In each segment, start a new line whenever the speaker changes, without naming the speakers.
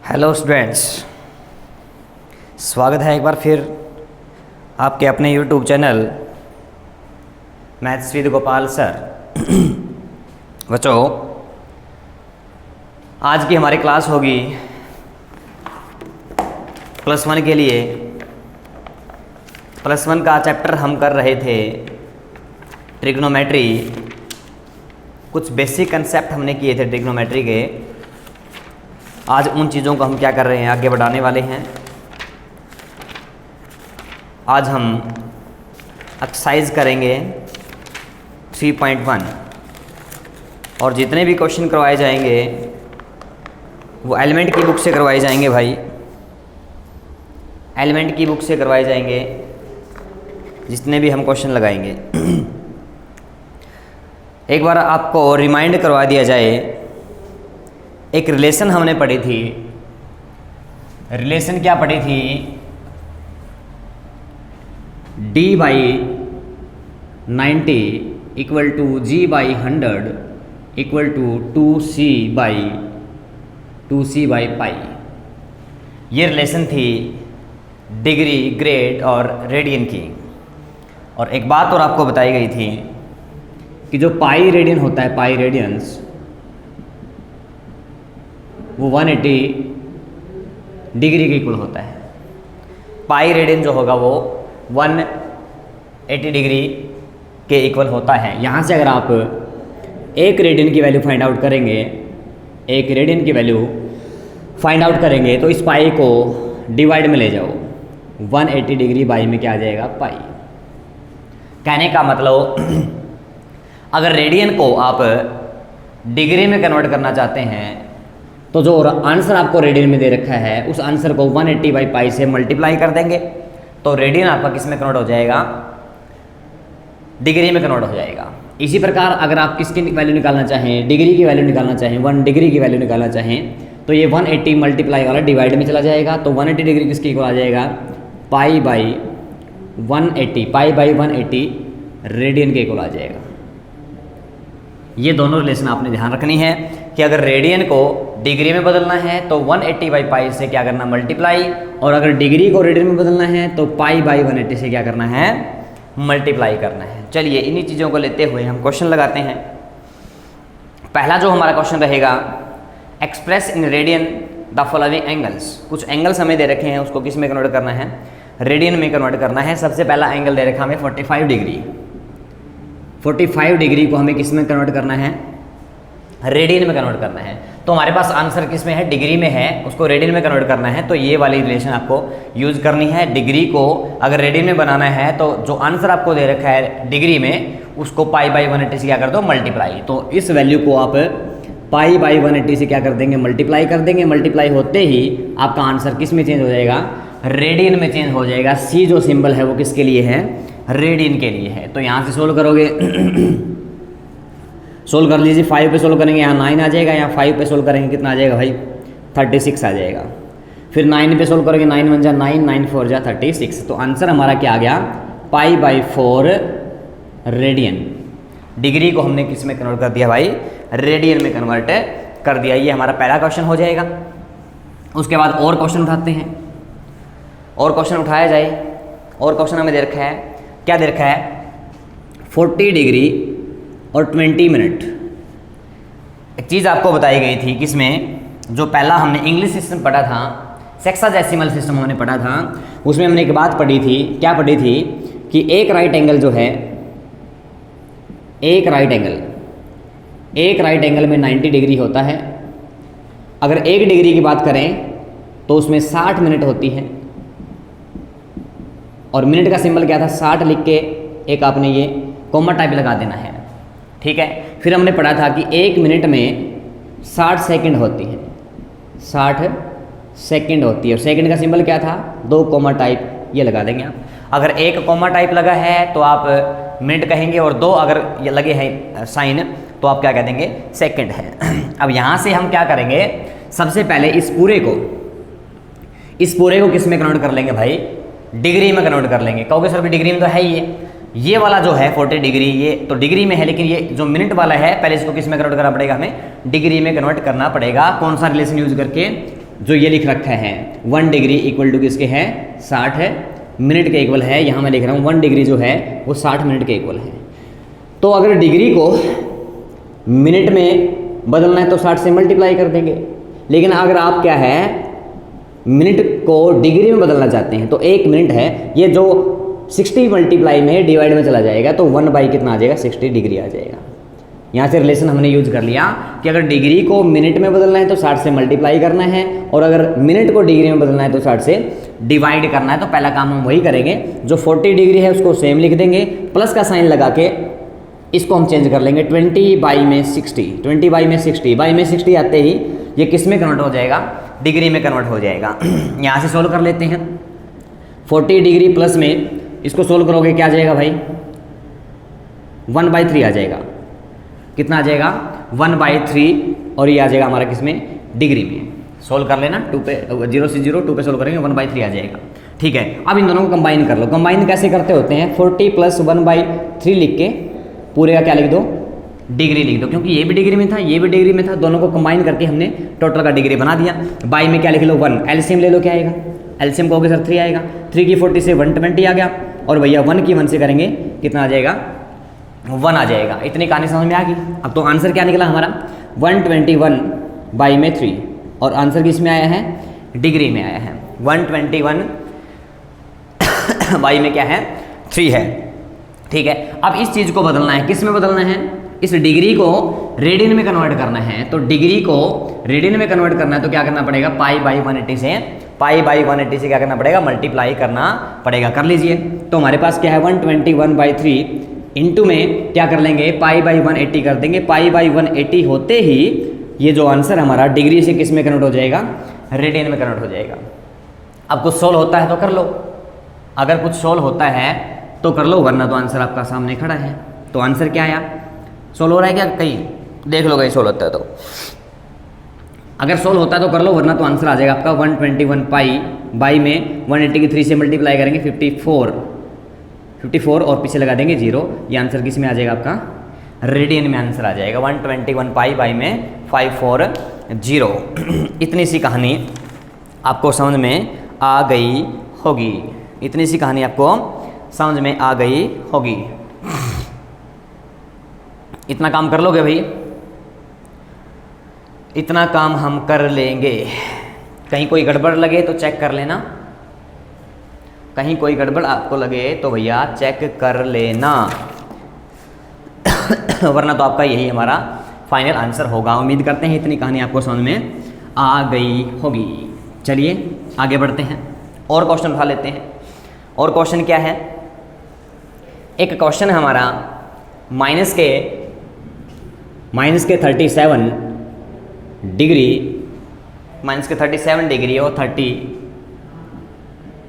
Hello students, स्वागत है एक बार फिर आपके अपने YouTube channel maths with Gopal sir. बच्चों, आज की हमारी क्लास होगी +1 के लिए। +1 का चैप्टर हम कर रहे थे ट्रिग्नोमेट्री। कुछ बेसिक कंसेप्ट हमने किए थे ट्रिग्नोमेट्री के। आज उन चीज़ों को हम क्या कर रहे हैं, आगे बढ़ाने वाले हैं। आज हम एक्सरसाइज करेंगे 3.1 और जितने भी क्वेश्चन करवाए जाएंगे वो एलिमेंट की बुक से करवाए जाएंगे भाई। एलिमेंट की बुक से करवाए जाएंगे जितने भी हम क्वेश्चन लगाएंगे। एक बार आपको रिमाइंड करवा दिया जाए, एक रिलेशन हमने पढ़ी थी। रिलेशन क्या पढ़ी थी? d by 90 equal to g by 100 equal to 2c by pi. ये रिलेशन थी डिग्री, ग्रेड और रेडियन की। और एक बात और आपको बताई गई थी कि जो पाई रेडियन होता है, पाई रेडियंस, वो 180 डिग्री के इक्वल होता है। पाई रेडियन जो होगा वो 180 डिग्री के इक्वल होता है। यहाँ से अगर आप एक रेडियन की वैल्यू फाइंड आउट करेंगे, एक रेडियन की वैल्यू फाइंड आउट करेंगे तो इस पाई को डिवाइड में ले जाओ। 180 डिग्री बाई में क्या आ जाएगा? पाई। कहने का मतलब अगर रेडियन को आप डिग्री में कन्वर्ट करना चाहते हैं तो जो आंसर आपको रेडियन में दे रखा है उस आंसर को 180 बाई पाई से मल्टीप्लाई कर देंगे तो रेडियन आपका किस में कन्वर्ट हो जाएगा? डिग्री में कन्वर्ट हो जाएगा। इसी प्रकार अगर आप किसकी वैल्यू निकालना चाहें, डिग्री की वैल्यू निकालना चाहें, 1 डिग्री की वैल्यू निकालना चाहें तो ये 180 मल्टीप्लाई वाला डिवाइड में चला जाएगा। तो 180 डिग्री किसके इक्वल आ जाएगा? Pi by 180, pi by 180 radian के इक्वल आ जाएगा। ये दोनों रिलेशन आपने ध्यान रखनी है कि अगर रेडियन को डिग्री में बदलना है तो 180 बाई पाई से क्या करना? मल्टीप्लाई। और अगर डिग्री को रेडियन में बदलना है तो पाई बाई 180 से क्या करना है? मल्टीप्लाई करना है। चलिए इन्हीं चीज़ों को लेते हुए हम क्वेश्चन लगाते हैं। पहला जो हमारा क्वेश्चन रहेगा, express in radian the following angles. कुछ एंगल्स हमें दे रखे हैं, उसको किस में कन्वर्ट करना है? रेडियन में कन्वर्ट करना है। सबसे पहला एंगल दे रखा हमें 45 डिग्री। 45 डिग्री को हमें किस में कन्वर्ट करना है? रेडियन में कन्वर्ट करना है। तो हमारे पास आंसर किस में है? डिग्री में है, उसको रेडियन में कन्वर्ट करना है। तो ये वाली रिलेशन आपको यूज करनी है। डिग्री को अगर रेडियन में बनाना है तो जो आंसर आपको दे रखा है डिग्री में उसको पाई बाई 180 से क्या कर दो? मल्टीप्लाई। तो इस वैल्यू को आप पाई बाई 180 से क्या कर देंगे? मल्टीप्लाई कर देंगे। मल्टीप्लाई होते ही आपका आंसर किस में चेंज हो जाएगा? रेडियन में चेंज हो जाएगा। सी जो सिंबल है वो किसके लिए है? रेडियन के लिए है। तो यहाँ से सोल्व करोगे, सोल्व कर लीजिए। 5 पे सोल्व करेंगे, यहाँ 9 आ जाएगा। यहाँ 5 पे सोल्व करेंगे, कितना आ जाएगा भाई? 36 आ जाएगा। फिर 9 पे सोल्व करेंगे, 9 1 जा 9, 9 4 जा 36। तो आंसर हमारा क्या आ गया? Pi by 4 radian. डिग्री को हमने किस में कन्वर्ट कर दिया भाई? रेडियन में कन्वर्ट कर दिया। ये हमारा पहला क्वेश्चन हो जाएगा। उसके बाद और क्वेश्चन उठाते हैं, और क्वेश्चन उठाया जाए। और क्वेश्चन हमें दे रखा है, क्या दे रखा है? 40 डिग्री और 20 मिनट। एक चीज़ आपको बताई गई थी किसमें, जो पहला हमने इंग्लिश सिस्टम पढ़ा था, सेक्साडेसिमल सिस्टम हमने पढ़ा था, उसमें हमने एक बात पढ़ी थी। क्या पढ़ी थी? कि एक राइट एंगल जो है, एक राइट एंगल में 90 डिग्री होता है। अगर 1 डिग्री की बात करें तो उसमें 60 मिनट होती है। और मिनट का सिंबल क्या था? 60 लिख के एक आपने ये कॉमा टाइप लगा देना है, ठीक है। फिर हमने पढ़ा था कि 1 मिनट में 60 सेकंड होती है, 60 सेकंड होती है। और सेकंड का सिंबल क्या था? 2 कॉमा टाइप, ये लगा देंगे आप। अगर 1 कॉमा टाइप लगा है तो आप मिनट कहेंगे, और 2 अगर ये लगे हैं साइन तो आप क्या कह देंगे? सेकंड है। अब यहाँ से हम क्या करेंगे? सबसे पहले इस पूरे को किस में कन्वर्ट कर लेंगे भाई? डिग्री में कन्वर्ट कर लेंगे। कहोगे सर भी डिग्री में तो है ही ये वाला जो है 40 डिग्री, ये तो डिग्री में है, लेकिन ये जो मिनट वाला है पहले इसको किस में कन्वर्ट करना पड़ेगा? हमें डिग्री में कन्वर्ट करना पड़ेगा। कौन सा रिलेशन यूज करके? जो ये लिख रखा है 1 डिग्री इक्वल टू किसके है 60 है मिनट के इक्वल है। यहाँ मैं लिख रहा हूँ 1 डिग्री जो है वो 60 मिनट के इक्वल है। तो अगर डिग्री को मिनट में बदलना है तो 60 से मल्टीप्लाई कर देंगे, लेकिन अगर आप क्या है मिनट को डिग्री में बदलना चाहते हैं तो 1 मिनट है ये जो 60 मल्टीप्लाई में डिवाइड में चला जाएगा तो 1 बाई कितना आ जाएगा 60 डिग्री आ जाएगा। यहाँ से रिलेशन हमने यूज कर लिया कि अगर डिग्री को मिनट में बदलना है तो 60 से मल्टीप्लाई करना है, और अगर मिनट को डिग्री में बदलना है तो 60 से डिवाइड करना है। तो पहला काम हम वही करेंगे, जो 40 डिग्री है उसको सेम लिख देंगे, प्लस का साइन लगा के इसको हम चेंज कर लेंगे 20 बाई में 60। 20 बाई में 60 बाई में 60 आते ही ये किस में कन्वर्ट हो जाएगा डिग्री में कन्वर्ट हो जाएगा। यहाँ से सोल्व कर लेते हैं। 40 डिग्री प्लस में इसको सोल्व करोगे क्या आ जाएगा भाई 1/3 आ जाएगा। कितना आ जाएगा 1/3, और ये आ जाएगा हमारा किसमें डिग्री में। सोल्व कर लेना 2 पे 0 से 0 2 पे सोल्व करेंगे 1/3 आ जाएगा। ठीक है, अब इन दोनों को कंबाइन कर लो। कंबाइन कैसे करते होते हैं 40 + 1/3 लिख के पूरे का क्या लिख दो डिग्री लिख दो, क्योंकि ये भी डिग्री में था ये भी डिग्री में था, दोनों को कंबाइन करके हमने टोटल का डिग्री बना दिया। बाई में क्या लिख लो 1, एलसीएम ले लो क्या आएगा एलसीएम कहोगे सर 3 आएगा। 3 की 40 से 120 आ गया, और भैया 1 की 1 से करेंगे कितना आ जाएगा 1 आ जाएगा। इतनी कहानी समझ में आ गई। अब तो आंसर क्या निकला हमारा 121 बाई में 3, और आंसर किस में आया है डिग्री में आया है। 121 बाई में क्या है 3 है। ठीक है, अब इस चीज़ को बदलना है, किस में बदलना है इस डिग्री को रेडियन में कन्वर्ट करना है। तो डिग्री को रेडियन में कन्वर्ट करना है तो क्या करना पड़ेगा पाई/180 से क्या करना पड़ेगा मल्टीप्लाई करना पड़ेगा। कर लीजिए, तो हमारे पास क्या है 121/3 इंटू में क्या कर लेंगे पाई/180 कर देंगे। पाई/180 होते ही ये जो आंसर हमारा डिग्री से किस में कन्वर्ट हो जाएगा रेडियन में कन्वर्ट हो जाएगा। अब कुछ सोल्व होता है तो कर लो, अगर कुछ सोल्व होता है तो कर लो, वरना तो आंसर आपका सामने खड़ा है। तो आंसर क्या आया सोल्व हो रहा है क्या कहीं देख लो, कहीं सोल्व होता है तो अगर सोल्व होता है तो कर लो, वरना तो आंसर आ जाएगा आपका 121 पाई बाई में 180 की 3 से मल्टीप्लाई करेंगे 54 और पीछे लगा देंगे 0। ये आंसर किस में आ जाएगा आपका रेडियन में आंसर आ जाएगा 121 पाई बाई में 540। इतनी सी कहानी आपको समझ में आ गई होगी, इतनी सी कहानी आपको समझ में आ गई होगी। इतना काम कर लोगे भाई, इतना काम हम कर लेंगे। कहीं कोई गड़बड़ लगे तो चेक कर लेना, कहीं कोई गड़बड़ आपको लगे तो भैया चेक कर लेना, वरना तो आपका यही हमारा फाइनल आंसर होगा। उम्मीद करते हैं इतनी कहानी आपको समझ में आ गई होगी। चलिए आगे बढ़ते हैं, और क्वेश्चन उठा लेते हैं। और क्वेश्चन क्या है, एक क्वेश्चन है हमारा माइनस के 37 डिग्री और 30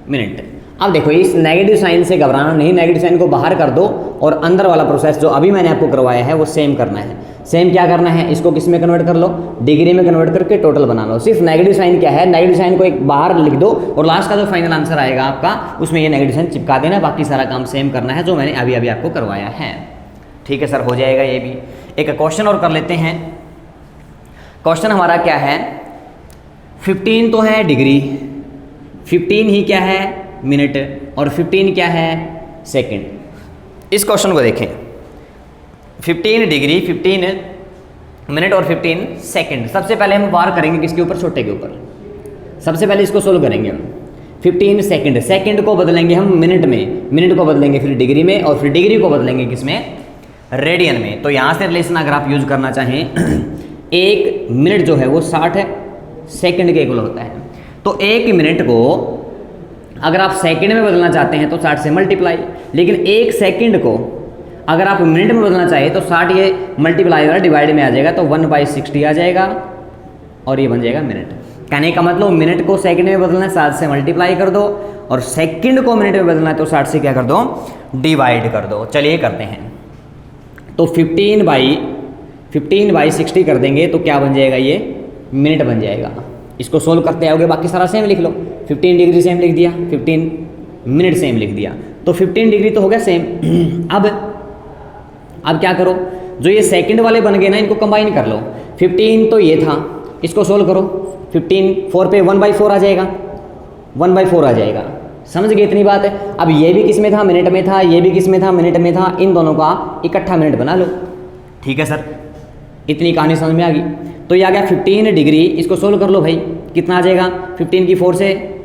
मिनट। अब देखो इस नेगेटिव साइन से घबराना नहीं, नेगेटिव साइन को बाहर कर दो और अंदर वाला प्रोसेस जो अभी मैंने आपको करवाया है वो सेम करना है। सेम क्या करना है, इसको किस में कन्वर्ट कर लो डिग्री में कन्वर्ट करके टोटल बना लो। सिर्फ नेगेटिव साइन क्या है, नेगेटिव साइन को एक बाहर लिख दो और लास्ट का जो फाइनल आंसर आएगा आपका उसमें ये नेगेटिव साइन चिपका देना। बाकी सारा काम सेम करना है जो मैंने अभी आपको करवाया है। ठीक है सर, हो जाएगा ये भी। एक क्वेश्चन और कर लेते हैं। क्वेश्चन हमारा क्या है 15 तो है डिग्री, 15 ही क्या है मिनट, और 15 क्या है सेकंड। इस क्वेश्चन को देखें 15 डिग्री 15 मिनट और 15 सेकंड। सबसे पहले हम वार करेंगे किसके ऊपर छोटे के ऊपर, सबसे पहले इसको सोल्व करेंगे हम। 15 सेकंड, सेकंड को बदलेंगे हम मिनट में, मिनट को बदलेंगे फिर डिग्री में, और फिर डिग्री को बदलेंगे किसमें रेडियन में। तो यहाँ से रिलेशन अगर आप यूज करना चाहें 1 मिनट जो है वो 60 सेकंड के इक्वल होता है। तो 1 मिनट को अगर आप सेकंड में बदलना चाहते हैं तो 60 से मल्टीप्लाई, लेकिन 1 सेकंड को अगर आप मिनट में बदलना चाहिए तो 60 ये मल्टीप्लाई वाला डिवाइड में आ जाएगा तो 1/60 आ जाएगा और ये बन जाएगा मिनट। कहने का मतलब मिनट को सेकंड में बदलना है 60 से मल्टीप्लाई कर दो, और सेकंड को मिनट में बदलना है तो 60 से क्या कर दो डिवाइड कर दो। चलिए करते हैं, तो 15/60 कर देंगे तो क्या बन जाएगा ये मिनट बन जाएगा। इसको सोल्व करते आओगे बाकी सारा सेम लिख लो। 15 डिग्री सेम लिख दिया, 15 मिनट सेम लिख दिया, तो 15 डिग्री तो हो गया सेम। अब क्या करो, जो ये सेकंड वाले बन गए ना इनको कंबाइन कर लो। 15 तो ये था, इसको सोल्व करो, 15 4 पे 1/4 आ जाएगा, 1/4 आ जाएगा। समझ गए इतनी बात है। अब ये भी किस में था, मिनट में था, ये भी किस में था, मिनट में था, इन दोनों का इकट्ठा मिनट बना लो। ठीक है सर, इतनी कहानी समझ में आ गई। तो ये आ गया 15 डिग्री, इसको सोल्व कर लो भाई, कितना आ जाएगा, 15 की 4 से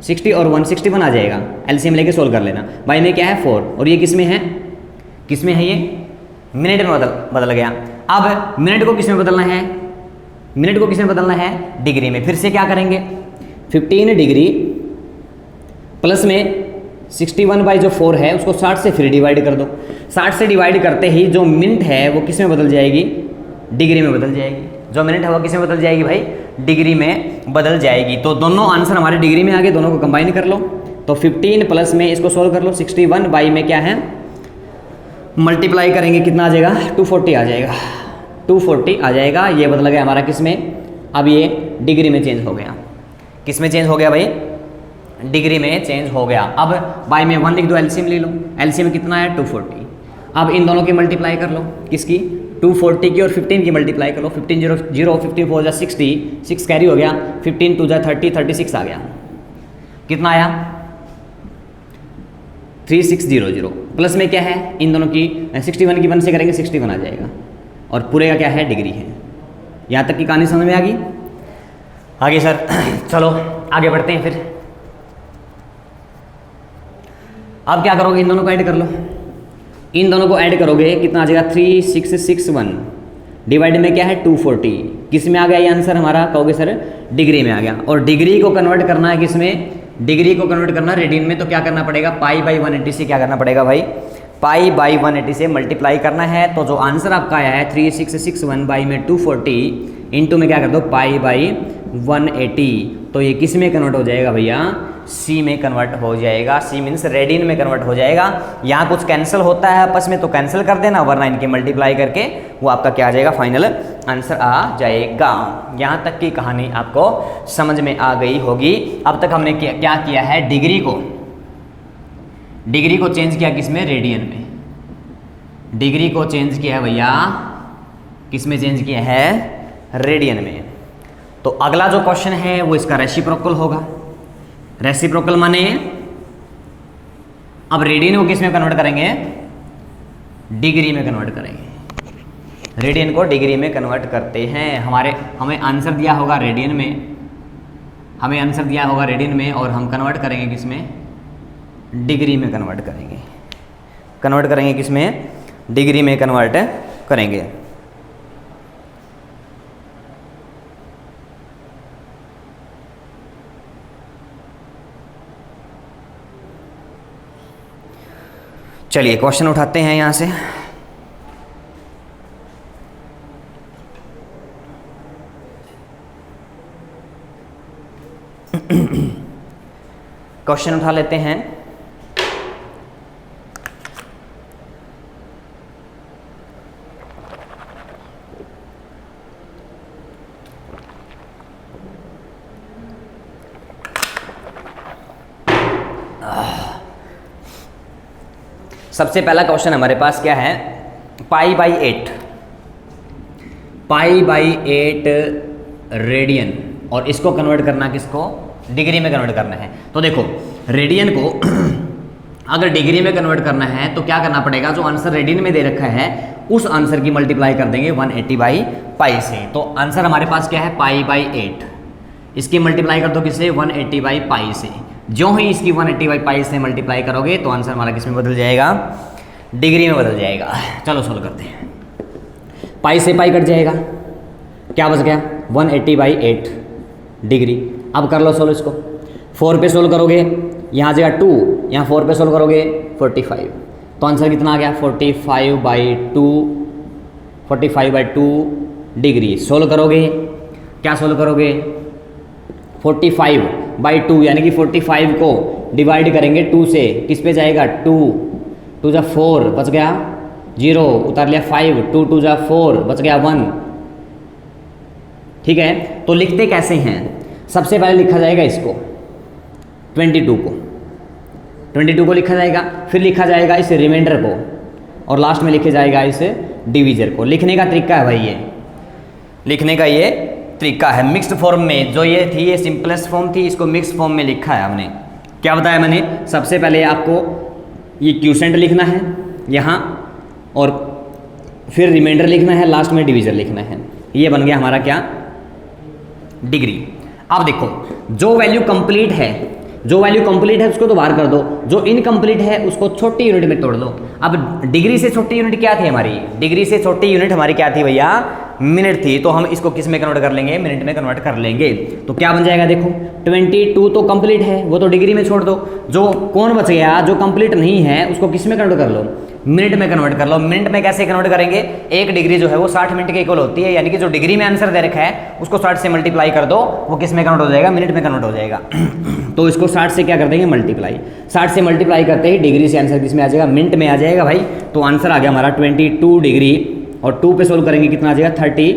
60 और 161 आ जाएगा। एलसीएम लेके सोल्व कर लेना। भाई में क्या है 4 और ये किस में है, किस में है, ये मिनट में बदल गया। अब मिनट को किस में बदलना है, मिनट को किस में बदलना है, डिग्री में। फिर से क्या करेंगे, 15 डिग्री प्लस में 61/4 है उसको 60 से फिर डिवाइड कर दो। 60 से डिवाइड करते ही जो मिनट है वो किस में बदल जाएगी, डिग्री में बदल जाएगी। जो मिनट है वो किस में बदल जाएगी भाई, डिग्री में बदल जाएगी। तो दोनों आंसर हमारे डिग्री में आ गए, दोनों को कंबाइन कर लो। तो 15 प्लस में इसको सोल्व कर लो, 61 बाई में क्या है, मल्टीप्लाई करेंगे, कितना आ जाएगा, 240 आ जाएगा, 240 आ जाएगा। ये बदल गया हमारा किस में, अब ये डिग्री में चेंज हो गया। किस में चेंज हो गया भाई, डिग्री में चेंज हो गया। अब बाई में 1 लिख दो, एलसीएम ले लो। एलसीएम कितना है 240। अब इन दोनों की मल्टीप्लाई कर लो, किसकी, 240 की और 15 की मल्टीप्लाई कर लो। 15 0 0 15 4 60, 6 कैरी हो गया, 15 2 30, 36 आ गया। कितना आया 3600। प्लस में क्या है, इन दोनों की 61 की 1 से करेंगे 61 आ जाएगा, और पूरे का क्या है, डिग्री है। यहाँ तक की कहानी समझ में आ गई। आगे सर चलो आगे बढ़ते हैं। फिर अब क्या करोगे, इन दोनों को ऐड कर लो। इन दोनों को ऐड करोगे कितना आ जाएगा, 3661 डिवाइड में क्या है 240। किस में आ गया ये आंसर हमारा, कहोगे सर डिग्री में आ गया। और डिग्री को कन्वर्ट करना है किस में, डिग्री को कन्वर्ट करना रेडियन में। तो क्या करना पड़ेगा, π/180 से क्या करना पड़ेगा भाई, π/180 से मल्टीप्लाई करना है। तो जो आंसर आपका आया है 3661 बाई में 240 इंटू में क्या कर दो π/180। तो ये किस में कन्वर्ट हो जाएगा भैया, सी में कन्वर्ट हो जाएगा। सी मीन्स रेडियन में कन्वर्ट हो जाएगा। यहाँ कुछ कैंसिल होता है आपस में तो कैंसिल कर देना, वरना इनके मल्टीप्लाई करके वो आपका क्या आ जाएगा, फाइनल आंसर आ जाएगा। यहाँ तक की कहानी आपको समझ में आ गई होगी। अब तक हमने क्या किया है, डिग्री को चेंज किया किस में, रेडियन में। डिग्री को चेंज किया है भैया, किस में चेंज किया है, रेडियन में। तो अगला जो क्वेश्चन है वो इसका रेसिप्रोकल होगा। रेसिप्रोकल माने अब रेडियन को किस में कन्वर्ट करेंगे, डिग्री में कन्वर्ट करेंगे। रेडियन को डिग्री में कन्वर्ट करते हैं। हमें आंसर दिया होगा रेडियन में, हमें आंसर दिया होगा रेडियन में, और हम कन्वर्ट करेंगे किस में, डिग्री में कन्वर्ट करेंगे। कन्वर्ट करेंगे किस में, डिग्री में कन्वर्ट करेंगे। चलिए क्वेश्चन उठाते हैं यहाँ से। क्वेश्चन उठा लेते हैं। सबसे पहला क्वेश्चन हमारे पास क्या है, π/8 रेडियन, और इसको कन्वर्ट करना किसको, डिग्री में कन्वर्ट करना है। तो देखो रेडियन को अगर डिग्री में कन्वर्ट करना है तो क्या करना पड़ेगा, जो आंसर रेडियन में दे रखा है उस आंसर की मल्टीप्लाई कर देंगे 180/π से। तो आंसर हमारे पास क्या है, π/8। इसकी मल्टीप्लाई कर दो किससे, 180/π से। जो ही इसकी 180/π से मल्टीप्लाई करोगे तो आंसर हमारा किस में बदल जाएगा, डिग्री में बदल जाएगा। चलो सोल्व करते हैं। पाई से पाई कट जाएगा, क्या बच गया, 180/8 डिग्री। अब कर लो सोल्व इसको। 4 पे सोल्व करोगे, यहाँ आ जाएगा 2, यहाँ 4 पे सोल्व करोगे 45। तो आंसर कितना आ गया, 45/2 डिग्री। सोल्व करोगे, क्या सोल्व करोगे, 45/2 यानी कि 45 को डिवाइड करेंगे 2 से, किस पे जाएगा, 2 जा 4 बच गया 0, उतार लिया 5, 2 2 जा 4 बच गया 1। ठीक है, तो लिखते कैसे हैं, सबसे पहले लिखा जाएगा इसको 22 को लिखा जाएगा, फिर लिखा जाएगा इस रिमाइंडर को, और लास्ट में लिखे जाएगा इस डिवीजर को। लिखने का तरीका है भाई, ये लिखने का ये तरीका है मिक्स्ड फॉर्म में। जो ये थी, ये सिंपलेस्ट फॉर्म थी, इसको मिक्स्ड फॉर्म में लिखा है हमने। क्या बताया मैंने? सबसे पहले आपको ये क्यूसेंट लिखना है यहाँ, और फिर रिमाइंडर लिखना है, लास्ट में डिवीजन लिखना है। ये बन गया हमारा क्या? डिग्री। अब देखो, जो वैल्यू कंप्लीट है, जो वैल्यू कंप्लीट है उसको तो बाहर कर दो, जो इनकम्प्लीट है उसको छोटी यूनिट में तोड़ दो। अब डिग्री से छोटी यूनिट क्या थी हमारी? डिग्री से छोटी यूनिट हमारी क्या थी भैया? मिनट थी। तो हम इसको किस में कन्वर्ट कर लेंगे? मिनट में कन्वर्ट कर लेंगे। तो क्या बन जाएगा? देखो 22 तो कंप्लीट है, वो तो डिग्री में छोड़ दो। जो कौन बच गया? जो कंप्लीट नहीं है उसको किस में कन्वर्ट कर लो? मिनट में कन्वर्ट कर लो। मिनट में कैसे कन्वर्ट करेंगे? एक डिग्री जो है वो 60 मिनट के इक्वल होती है, यानी कि जो डिग्री में आंसर दे रखा है उसको 60 से मल्टीप्लाई कर दो, वो किस में कन्वर्ट हो जाएगा? मिनट में कन्वर्ट हो जाएगा। तो इसको 60 से क्या कर देंगे? मल्टीप्लाई। 60 से मल्टीप्लाई करते ही डिग्री से आंसर किस में आ जाएगा? मिनट में आ जाएगा भाई। तो आंसर आ गया हमारा 22 डिग्री, और 2 पे सोल्व करेंगे कितना आ जाएगा? 30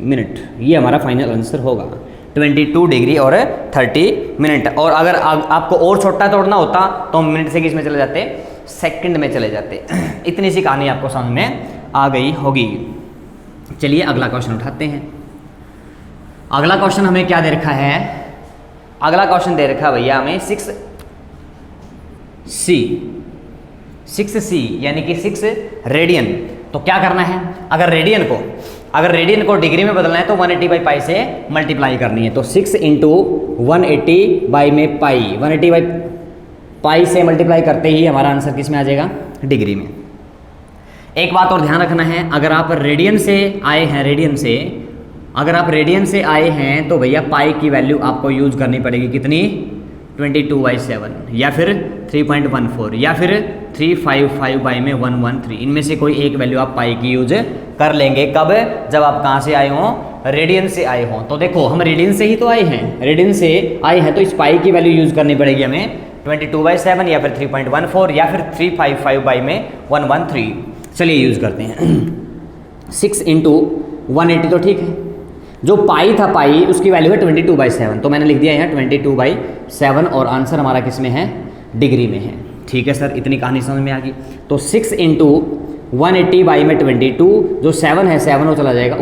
मिनट। ये हमारा फाइनल आंसर होगा 22 डिग्री और 30 मिनट। और अगर आपको और छोटा तोड़ना होता तो मिनट से किस में चले जाते? सेकंड में चले जाते। इतनी सी कहानी आपको समझ में आ गई होगी। चलिए अगला क्वेश्चन उठाते हैं। अगला क्वेश्चन हमें क्या दे रखा है? अगला क्वेश्चन दे रखा है भैया हमें 6C यानी कि 6 रेडियन। तो क्या करना है? अगर रेडियन को डिग्री में बदलना है तो 180/π से मल्टीप्लाई करनी है। तो 6 × 180 में पाई, 180/π से मल्टीप्लाई करते ही हमारा आंसर किस में आ जाएगा? डिग्री में। एक बात और ध्यान रखना है, अगर आप रेडियन से आए हैं, तो भैया पाई की वैल्यू आपको यूज करनी पड़ेगी। कितनी? 22/7 या फिर 3.14 या फिर 355 में 113। इनमें से कोई एक वैल्यू आप पाई की यूज कर लेंगे। कब? जब आप कहाँ से आए हों? रेडियन से आए हों। तो देखो हम रेडियन से ही तो आए हैं, तो इस पाई की वैल्यू यूज करनी पड़ेगी हमें 22/7 या फिर 3.14 या फिर 355 में 113। चलिए यूज करते हैं। 6 × 180 तो ठीक है। जो पाई था, पाई उसकी वैल्यू है 22/7, तो मैंने लिख दिया यहाँ 22/7 और आंसर हमारा किस में है? डिग्री में है। ठीक है सर, इतनी कहानी समझ में आ गई। तो 6 × 180 में 22, जो 7 है 7 वो चला जाएगा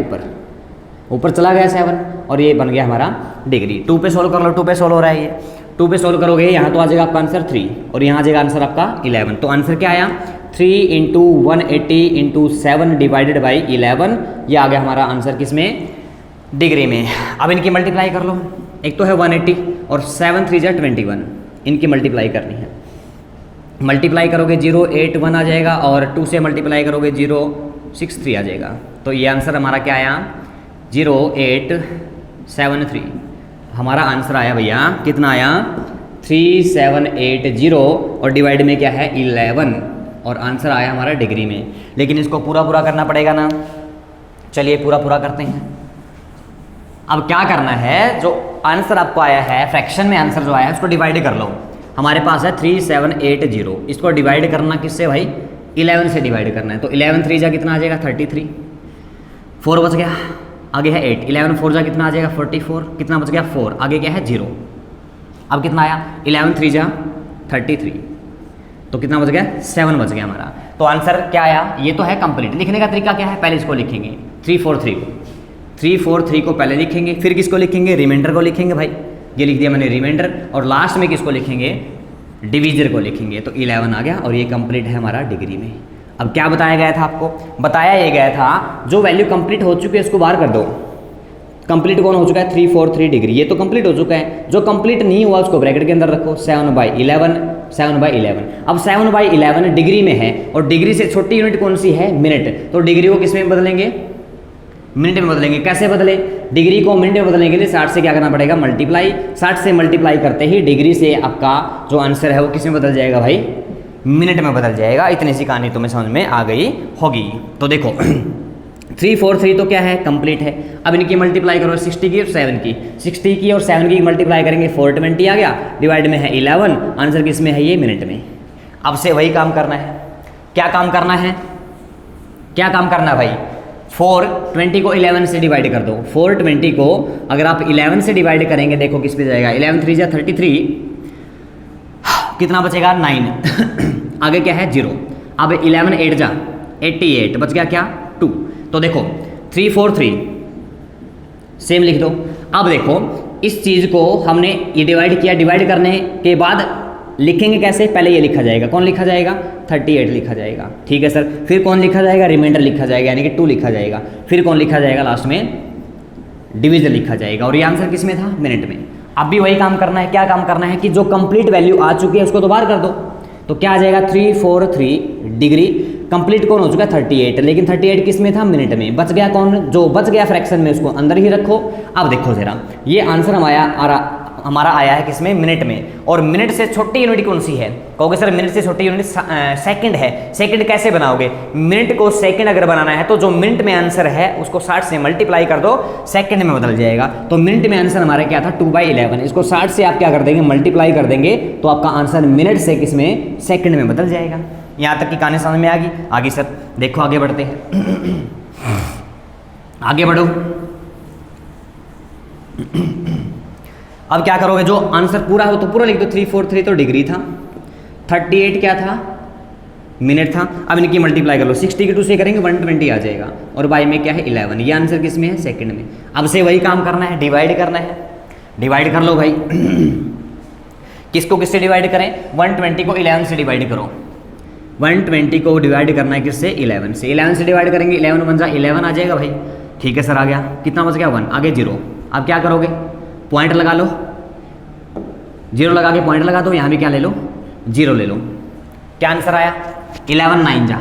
ऊपर चला गया 7, और ये बन गया हमारा डिग्री। 2 पे सोल्व कर लो, 2 पे सोल्व हो रहा है ये। 2 पे सोल्व करोगे यहाँ तो आ जाएगा आपका आंसर 3, और यहाँ आ जाएगा आंसर आपका 11। तो आंसर क्या आया? 3 × 180 × 7 डिवाइडेड बाई 11। ये आ गया हमारा आंसर किस में? डिग्री में। अब इनकी मल्टीप्लाई कर लो। एक तो है 180 और 7 3 जा 21, इनकी मल्टीप्लाई करनी है। मल्टीप्लाई करोगे 081 आ जाएगा, और 2 से मल्टीप्लाई करोगे 063 आ जाएगा। तो ये आंसर हमारा क्या आया? 0873। हमारा आंसर आया भैया, कितना आया? 3780, और डिवाइड में क्या है? 11, और आंसर आया हमारा डिग्री में। लेकिन इसको पूरा करना पड़ेगा ना। चलिए पूरा करते हैं। अब क्या करना है? जो आंसर आपको आया है, फ्रैक्शन में आंसर जो आया है उसको डिवाइड कर लो। हमारे पास है 3780, इसको डिवाइड करना किससे भाई? 11 से डिवाइड करना है। तो 11 3 जा कितना आ जाएगा? 33। 4 बच गया, आगे है 8। 11 4 जा कितना आ जाएगा? 44। कितना बच गया? 4। आगे क्या है? 0। अब कितना आया? 11 3 जा 33, तो कितना बच गया? 7 बच गया हमारा। तो आंसर क्या आया? ये तो है कंप्लीट। लिखने का तरीका क्या है? पहले इसको लिखेंगे 343 को पहले लिखेंगे, फिर किसको लिखेंगे? रिमाइंडर को लिखेंगे भाई। ये लिख दिया मैंने रिमाइंडर, और लास्ट में किसको लिखेंगे? डिवीजर को लिखेंगे। तो 11 आ गया, और ये कंप्लीट है हमारा डिग्री में। अब क्या बताया गया था आपको? बताया ये गया था जो वैल्यू कंप्लीट हो चुकी है उसको बाहर कर दो। कंप्लीट कौन हो चुका है? 343 डिग्री, ये तो कंप्लीट हो चुका है। जो कंप्लीट नहीं हुआ उसको ब्रैकेट के अंदर रखो। 7/11। अब 7/11 डिग्री में है, और डिग्री से छोटी यूनिट कौन सी है? मिनट। तो डिग्री को किस में बदलेंगे? मिनट में बदलेंगे। कैसे बदले? डिग्री को मिनट में बदलने के लिए 60 से क्या करना पड़ेगा? मल्टीप्लाई। 60 से मल्टीप्लाई करते ही डिग्री से आपका जो आंसर है वो किस में बदल जाएगा भाई? मिनट में बदल जाएगा। इतनी सी कहानी तुम्हें समझ में आ गई होगी। तो देखो 343 तो क्या है? कंप्लीट है। अब इनकी मल्टीप्लाई करो 60 की और 7 की। 60 की और 7 की मल्टीप्लाई करेंगे 420 आ गया, डिवाइड में है 11, आंसर किस में है? ये मिनट में। अब से वही काम करना है। क्या काम करना है? भाई 420 को 11 से डिवाइड कर दो। 420 को अगर आप 11 से डिवाइड करेंगे, देखो किस पे जाएगा? 11 3 जा 33, कितना बचेगा? 9। आगे क्या है? 0। अब 11 8 जा 88, बच गया क्या? 2। तो देखो 343 सेम लिख दो। अब देखो इस चीज़ को हमने ये डिवाइड किया, डिवाइड करने के बाद लिखेंगे कैसे, पहले ये लिखा जाएगा, कौन लिखा जाएगा 38 लिखा जाएगा, ठीक है सर। फिर कौन लिखा जाएगा, रिमाइंडर लिखा जाएगा यानी कि 2 लिखा जाएगा। फिर कौन लिखा जाएगा, लास्ट में डिवीजन लिखा जाएगा। और ये आंसर किस में था, मिनट में। अब भी वही काम करना है, क्या काम करना है कि जो कंप्लीट वैल्यू आ चुकी है उसको तो बाहर कर दो। तो क्या आ जाएगा 343 डिग्री। कंप्लीट कौन हो चुका है 38, लेकिन 38 किस में था, मिनट में। बच गया कौन, जो बच गया फ्रैक्शन में उसको अंदर ही रखो। अब देखो जरा ये आंसर हमारा आया है किसमें, मिनट में। और मिनट से छोटी यूनिट कौन सी है, कहोगे सर मिनट से छोटी यूनिट सेकंड है। सेकंड कैसे बनाओगे, मिनट को सेकंड अगर बनाना है तो जो मिनट में आंसर है उसको 60 से मल्टीप्लाई कर दो, सेकंड में बदल जाएगा। तो मिनट में आंसर हमारा क्या था 2/11, इसको 60 से आप क्या कर देंगे, मल्टीप्लाई कर देंगे, तो आपका आंसर मिनट से किसमें, सेकंड में बदल जाएगा। यहाँ तक की कहानी समझ में आ गई। आगे सर देखो, आगे बढ़ते हैं, आगे बढ़ो। अब क्या करोगे, जो आंसर पूरा हो तो पूरा लिख दो। 343 तो डिग्री था, 38 क्या था, मिनट था। अब इनकी मल्टीप्लाई कर लो, 60 की 2 से करेंगे 120 आ जाएगा, और बाई में क्या है 11। ये आंसर किस में है, सेकंड में। अब से वही काम करना है, डिवाइड करना है। डिवाइड कर लो भाई किसको किससे डिवाइड करें, 120 को 11 से डिवाइड करो। 120 को डिवाइड करना है किससे, 11 से। 11 से डिवाइड करेंगे, 11 बन जा 11 आ जाएगा भाई, ठीक है सर। आ गया, कितना बच गया 1, आगे 0। अब क्या करोगे, पॉइंट लगा लो, 0 लगा के पॉइंट लगा दो, यहाँ भी क्या ले लो, 0 ले लो। क्या आंसर आया, 11 9 जा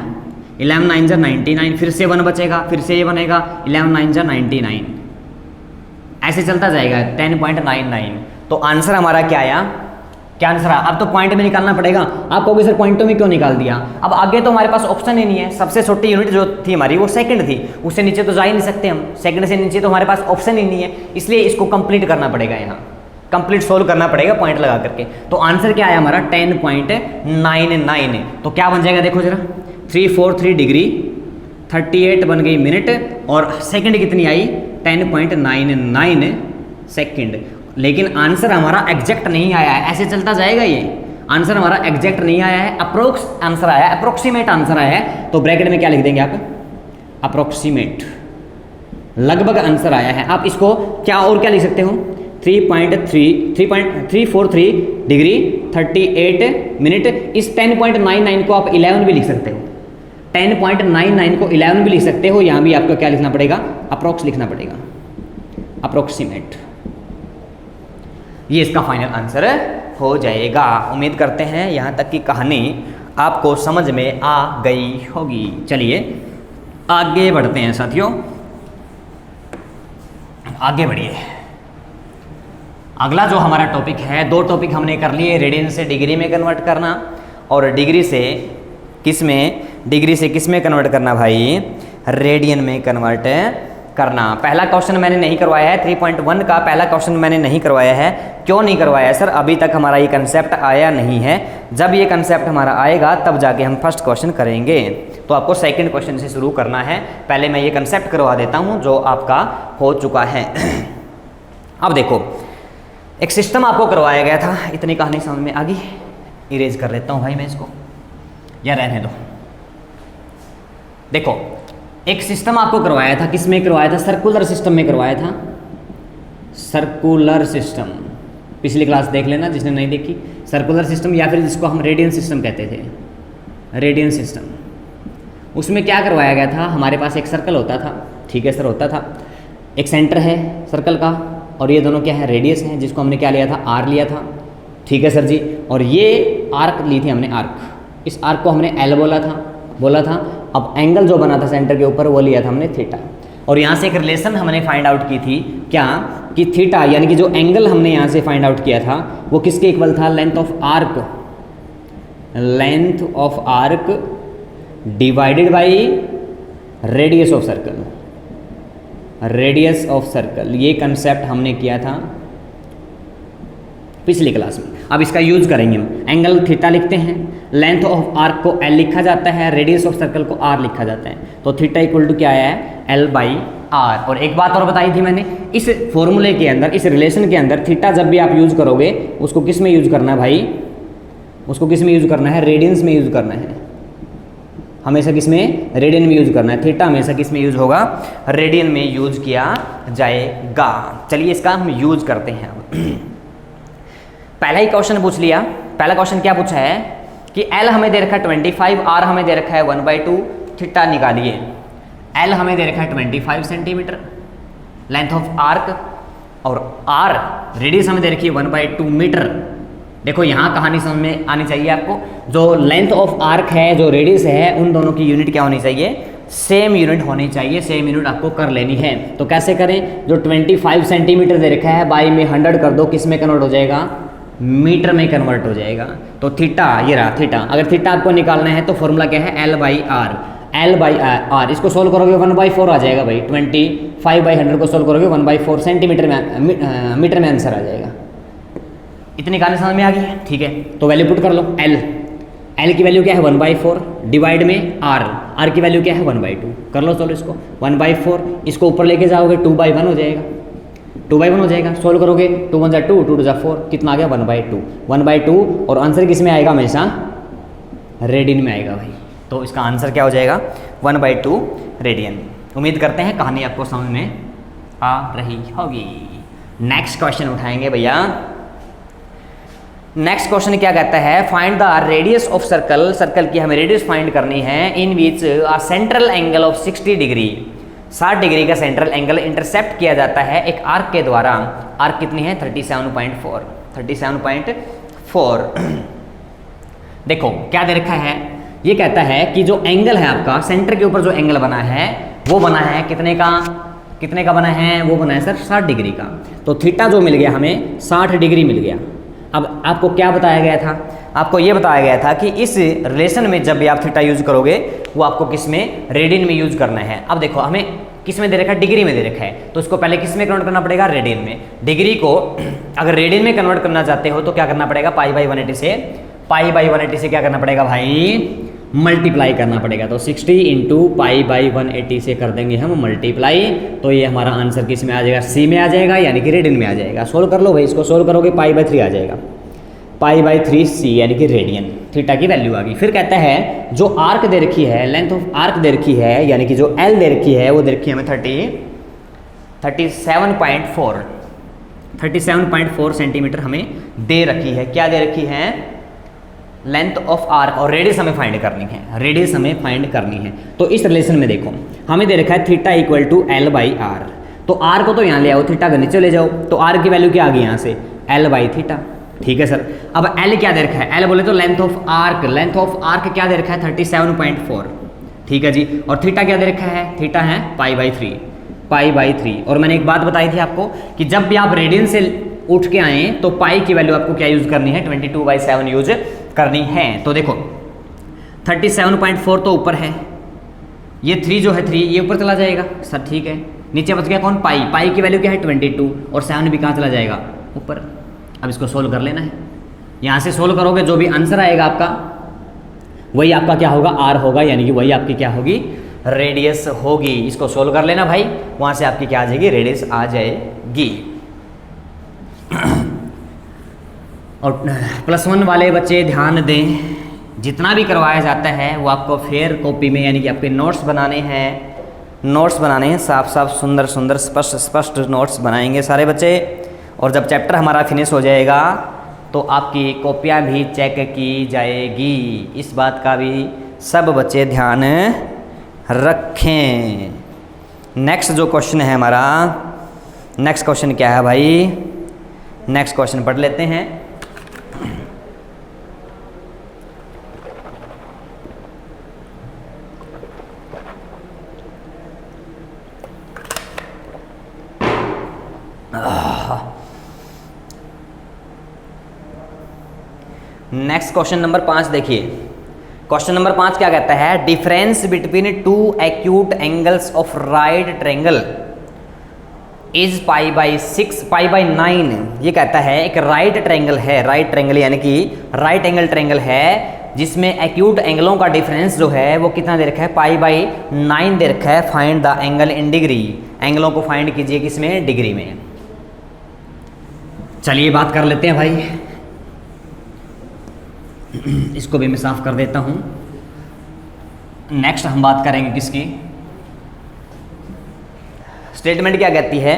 11 9 जा 99। फिर से 1 बचेगा, फिर से ये बनेगा 11 9 जा 99, ऐसे चलता जाएगा 10.99। तो आंसर हमारा क्या आया, क्या आंसर आया। अब तो पॉइंट में निकालना पड़ेगा। आप कहोगे सर पॉइंटों में क्यों निकाल दिया, अब आगे तो हमारे पास ऑप्शन ही नहीं है। सबसे छोटी यूनिट जो थी हमारी वो सेकंड थी, उससे नीचे तो जा ही नहीं सकते हम, सेकंड से नीचे तो हमारे पास ऑप्शन ही नहीं है, इसलिए इसको कंप्लीट करना पड़ेगा, यहाँ कंप्लीट सोल्व करना पड़ेगा पॉइंट लगा करके। तो आंसर क्या आया हमारा 10.99। तो क्या बन जाएगा देखो जरा, 343 डिग्री, 38 बन गई मिनट, और सेकंड कितनी आई 10.99 सेकंड। लेकिन आंसर हमारा एग्जैक्ट नहीं आया है, ऐसे चलता जाएगा ये। आंसर हमारा एग्जैक्ट नहीं आया है, अप्रोक्स आंसर आया है, अप्रोक्सीमेट आंसर आया है। तो ब्रैकेट में क्या लिख देंगे आप, अप्रोक्सीमेट, लगभग आंसर आया है। आप इसको क्या और क्या लिख सकते हो, 343 डिग्री 38 मिनट। इस 10.99 को आप 11 भी लिख सकते हो, 10.99 को 11 भी लिख सकते हो। यहाँ भी आपको क्या लिखना पड़ेगा, अप्रोक्स लिखना पड़ेगा, अप्रोक्सीमेट। ये इसका फाइनल आंसर हो जाएगा। उम्मीद करते हैं यहाँ तक की कहानी आपको समझ में आ गई होगी। चलिए आगे बढ़ते हैं साथियों, आगे बढ़िए। अगला जो हमारा टॉपिक है, 2 टॉपिक हमने कर लिए, रेडियन से डिग्री में कन्वर्ट करना और डिग्री से किस में कन्वर्ट करना भाई, रेडियन में कन्वर्ट करना। पहला क्वेश्चन मैंने नहीं करवाया है, 3.1 का पहला क्वेश्चन मैंने नहीं करवाया है। क्यों नहीं करवाया है सर, अभी तक हमारा ये कंसेप्ट आया नहीं है। जब ये कंसेप्ट हमारा आएगा तब जाके हम फर्स्ट क्वेश्चन करेंगे। तो आपको सेकंड क्वेश्चन से शुरू करना है। पहले मैं ये कंसेप्ट करवा देता हूँ जो आपका हो चुका है। अब देखो, एक सिस्टम आपको करवाया गया था, इतनी कहानी समझ में आ गई। इरेज कर लेता हूँ भाई मैं इसको, या रहने दो। देखो एक सिस्टम आपको करवाया था, किस में करवाया था, सर्कुलर सिस्टम में करवाया था। सर्कुलर सिस्टम पिछली क्लास देख लेना जिसने नहीं देखी। सर्कुलर सिस्टम या फिर जिसको हम रेडियन सिस्टम कहते थे, रेडियन सिस्टम। उसमें क्या करवाया गया था, हमारे पास एक सर्कल होता था, ठीक है सर, होता था। एक सेंटर है सर्कल का, और ये दोनों क्या है, रेडियस है, जिसको हमने क्या लिया था, आर लिया था, ठीक है सर जी। और ये आर्क ली थी हमने, आर्क। इस आर्क को हमने एल बोला था। अब एंगल जो बना था सेंटर के ऊपर वो लिया था हमने थीटा। और यहाँ से एक रिलेशन हमने फाइंड आउट की थी, क्या कि थीटा यानी कि जो एंगल हमने यहाँ से फाइंड आउट किया था वो किसके इक्वल था, length of arc divided by radius of circle. ये कंसेप्ट हमने किया था पिछली क्लास में। अब इसका यूज करेंगे हम। एंगल थीटा लिखते हैं, लेंथ ऑफ आर्क को एल लिखा जाता है, रेडियस ऑफ सर्कल को आर लिखा जाता है। तो थीटा इक्वल टू क्या आया है, एल बाई आर। और एक बात और बताई थी मैंने, इस फॉर्मूले के अंदर, इस रिलेशन के अंदर थीटा जब भी आप यूज करोगे उसको किस में यूज करना है भाई, उसको किस में यूज करना है, रेडियंस में यूज करना है। हमेशा किस में, रेडियन में यूज करना है। थीटा हमेशा किस में यूज होगा, रेडियन में यूज किया जाएगा। चलिए इसका हम यूज करते हैं। पहला ही क्वेश्चन पूछ लिया। पहला क्वेश्चन क्या पूछा है कि एल हमें दे रखा है 25, आर हमें दे रखा है 1/2, थीटा निकालिए। एल हमें दे रखा है 25 सेंटीमीटर लेंथ ऑफ आर्क, और आर रेडियस हमें दे रखी है 1/2 मीटर। देखो यहाँ कहानी समझ में आनी चाहिए आपको, जो लेंथ ऑफ आर्क है, जो रेडियस है, उन दोनों की यूनिट क्या होनी चाहिए, सेम यूनिट होनी चाहिए। सेम यूनिट आपको कर लेनी है। तो कैसे करें, जो 25 सेंटीमीटर दे रखा है बाई में 100 कर दो, किस में कन्वर्ट हो जाएगा, मीटर में कन्वर्ट हो जाएगा। तो थीटा, ये रहा थीटा। अगर थीटा आपको निकालना है तो फॉर्मूला क्या है, L/R। L/R इसको सोल्व करोगे 1/4 आ जाएगा भाई। 25/100 को सोल्व करोगे 1/4 सेंटीमीटर में, मीटर में आंसर आ जाएगा। इतनी कहानी समझ में आ गई है, ठीक है। तो वैल्यू पुट कर लो। L की वैल्यू क्या है 1/4 डिवाइड में R की वैल्यू क्या है 1/2। कर लो सोल्व इसको। 1/4 इसको ऊपर लेके जाओगे 2/1 हो जाएगा, 2/1 हो जाएगा। सोल्व करोगे 2 1 2, 2 2 4, कितना आ गया 1/2। 1/2 और आंसर किस में आएगा, हमेशा रेडियन में आएगा भाई। तो इसका आंसर क्या हो जाएगा, 1/2 रेडियन। उम्मीद करते हैं कहानी आपको समझ में आ रही होगी। नेक्स्ट क्वेश्चन उठाएंगे भैया। नेक्स्ट क्वेश्चन क्या कहता है, find the radius of circle. Circle की हमें रेडियस फाइंड करनी है in which a central angle of 60 degree, 60 degree का सेंट्रल एंगल इंटरसेप्ट किया जाता है एक आर्क के द्वारा। आर्क कितनी है 37.4, 37.4। देखो क्या दे रखा है, ये कहता है कि जो एंगल है आपका सेंटर के ऊपर, जो एंगल बना है वो बना है कितने का, कितने का बना है, वो बना है सर 60 डिग्री का। तो थीटा जो मिल गया हमें 60 डिग्री मिल गया। अब आपको क्या बताया गया था, आपको ये बताया गया था कि इस रिलेशन में जब भी आप थीटा यूज करोगे वो आपको किस में, रेडियन में यूज करना है। अब देखो हमें किस में दे रखा है, डिग्री में दे रखा है, तो इसको पहले किस में कन्वर्ट करना पड़ेगा, रेडियन में। डिग्री को अगर रेडियन में कन्वर्ट करना चाहते हो तो क्या करना पड़ेगा, पाई/180 से, पाई/180 से क्या करना पड़ेगा भाई, मल्टीप्लाई करना पड़ेगा। तो 60 इंटू पाई/180 से कर देंगे हम मल्टीप्लाई, तो ये हमारा आंसर किस में आ जाएगा, सी में आ जाएगा, यानी कि रेडियन में आ जाएगा। सोल्व कर लो भाई, इसको सोल्व करोगे पाई/3 आ जाएगा, पाई/3 सी यानी कि रेडियन। थीटा की वैल्यू आ गई। फिर कहता है जो आर्क दे रखी है, लेंथ ऑफ आर्क दे रखी है, यानी कि जो एल दे रखी है वो दे रखी है हमें 37.4 सेंटीमीटर हमें दे रखी है। क्या दे रखी है, लेंथ ऑफ आर्क, और रेडियस हमें फाइंड करनी है, रेडियस हमें फाइंड करनी है। तो इस रिलेशन में देखो हमें दे रखा है थीटा इक्वल टू L/R। तो आर को तो यहाँ ले आओ, थीटा का नीचे ले जाओ, तो आर की वैल्यू क्या आ गई यहाँ से, L/थीटा। ठीक है सर। अब L क्या दे रखा है, L बोले तो length of arc, length of arc क्या दे रखा है 37.4। ठीक है जी। और थीटा क्या दे रखा है, थीटा है पाई/3, पाई/3। और मैंने एक बात बताई थी आपको कि जब भी आप रेडियन से उठ के आए तो पाई की वैल्यू आपको क्या यूज करनी है, 22/7 यूज करनी है। तो देखो 37.4 तो ऊपर है, ये 3 जो है 3 ये ऊपर चला जाएगा सर, ठीक है। नीचे बच गया कौन, पाई, पाई की वैल्यू क्या है 22, और 7 भी कहाँ चला जाएगा, ऊपर। अब इसको सोल्व कर लेना है, यहाँ से सोल्व करोगे जो भी आंसर आएगा आपका वही आपका क्या होगा, आर होगा, यानी कि वही आपकी क्या होगी, रेडियस होगी। इसको सोल्व कर लेना भाई, वहाँ से आपकी क्या आ जाएगी, रेडियस आ जाएगी। और +1 वाले बच्चे ध्यान दें, जितना भी करवाया जाता है वो आपको फेयर कॉपी में, यानी कि आपके नोट्स बनाने हैं, नोट्स बनाने हैं, साफ साफ सुंदर सुंदर स्पष्ट स्पष्ट नोट्स बनाएंगे सारे बच्चे। और जब चैप्टर हमारा फिनिश हो जाएगा तो आपकी कॉपियाँ भी चेक की जाएगी। इस बात का भी सब बच्चे ध्यान रखें। नेक्स्ट जो क्वेश्चन है हमारा, नेक्स्ट क्वेश्चन क्या है भाई, नेक्स्ट क्वेश्चन पढ़ लेते हैं। नेक्स्ट क्वेश्चन नंबर 5 देखिए। क्वेश्चन नंबर 5 क्या कहता है, difference between 2 acute angles of right triangle is पाई/6 पाई/9। ये कहता है एक राइट ट्रायंगल है, राइट ट्रायंगल यानी कि राइट एंगल ट्रायंगल है जिसमें एक्यूट एंगलों का डिफरेंस जो है वो कितना दे रखा है, पाई/9 दे रखा है। Find the angle in degree, एंगलों को फाइंड कीजिए किसमें, डिग्री में। चलिए बात कर लेते हैं भाई, इसको भी मैं साफ कर देता हूं। नेक्स्ट हम बात करेंगे किसकी, स्टेटमेंट क्या कहती है,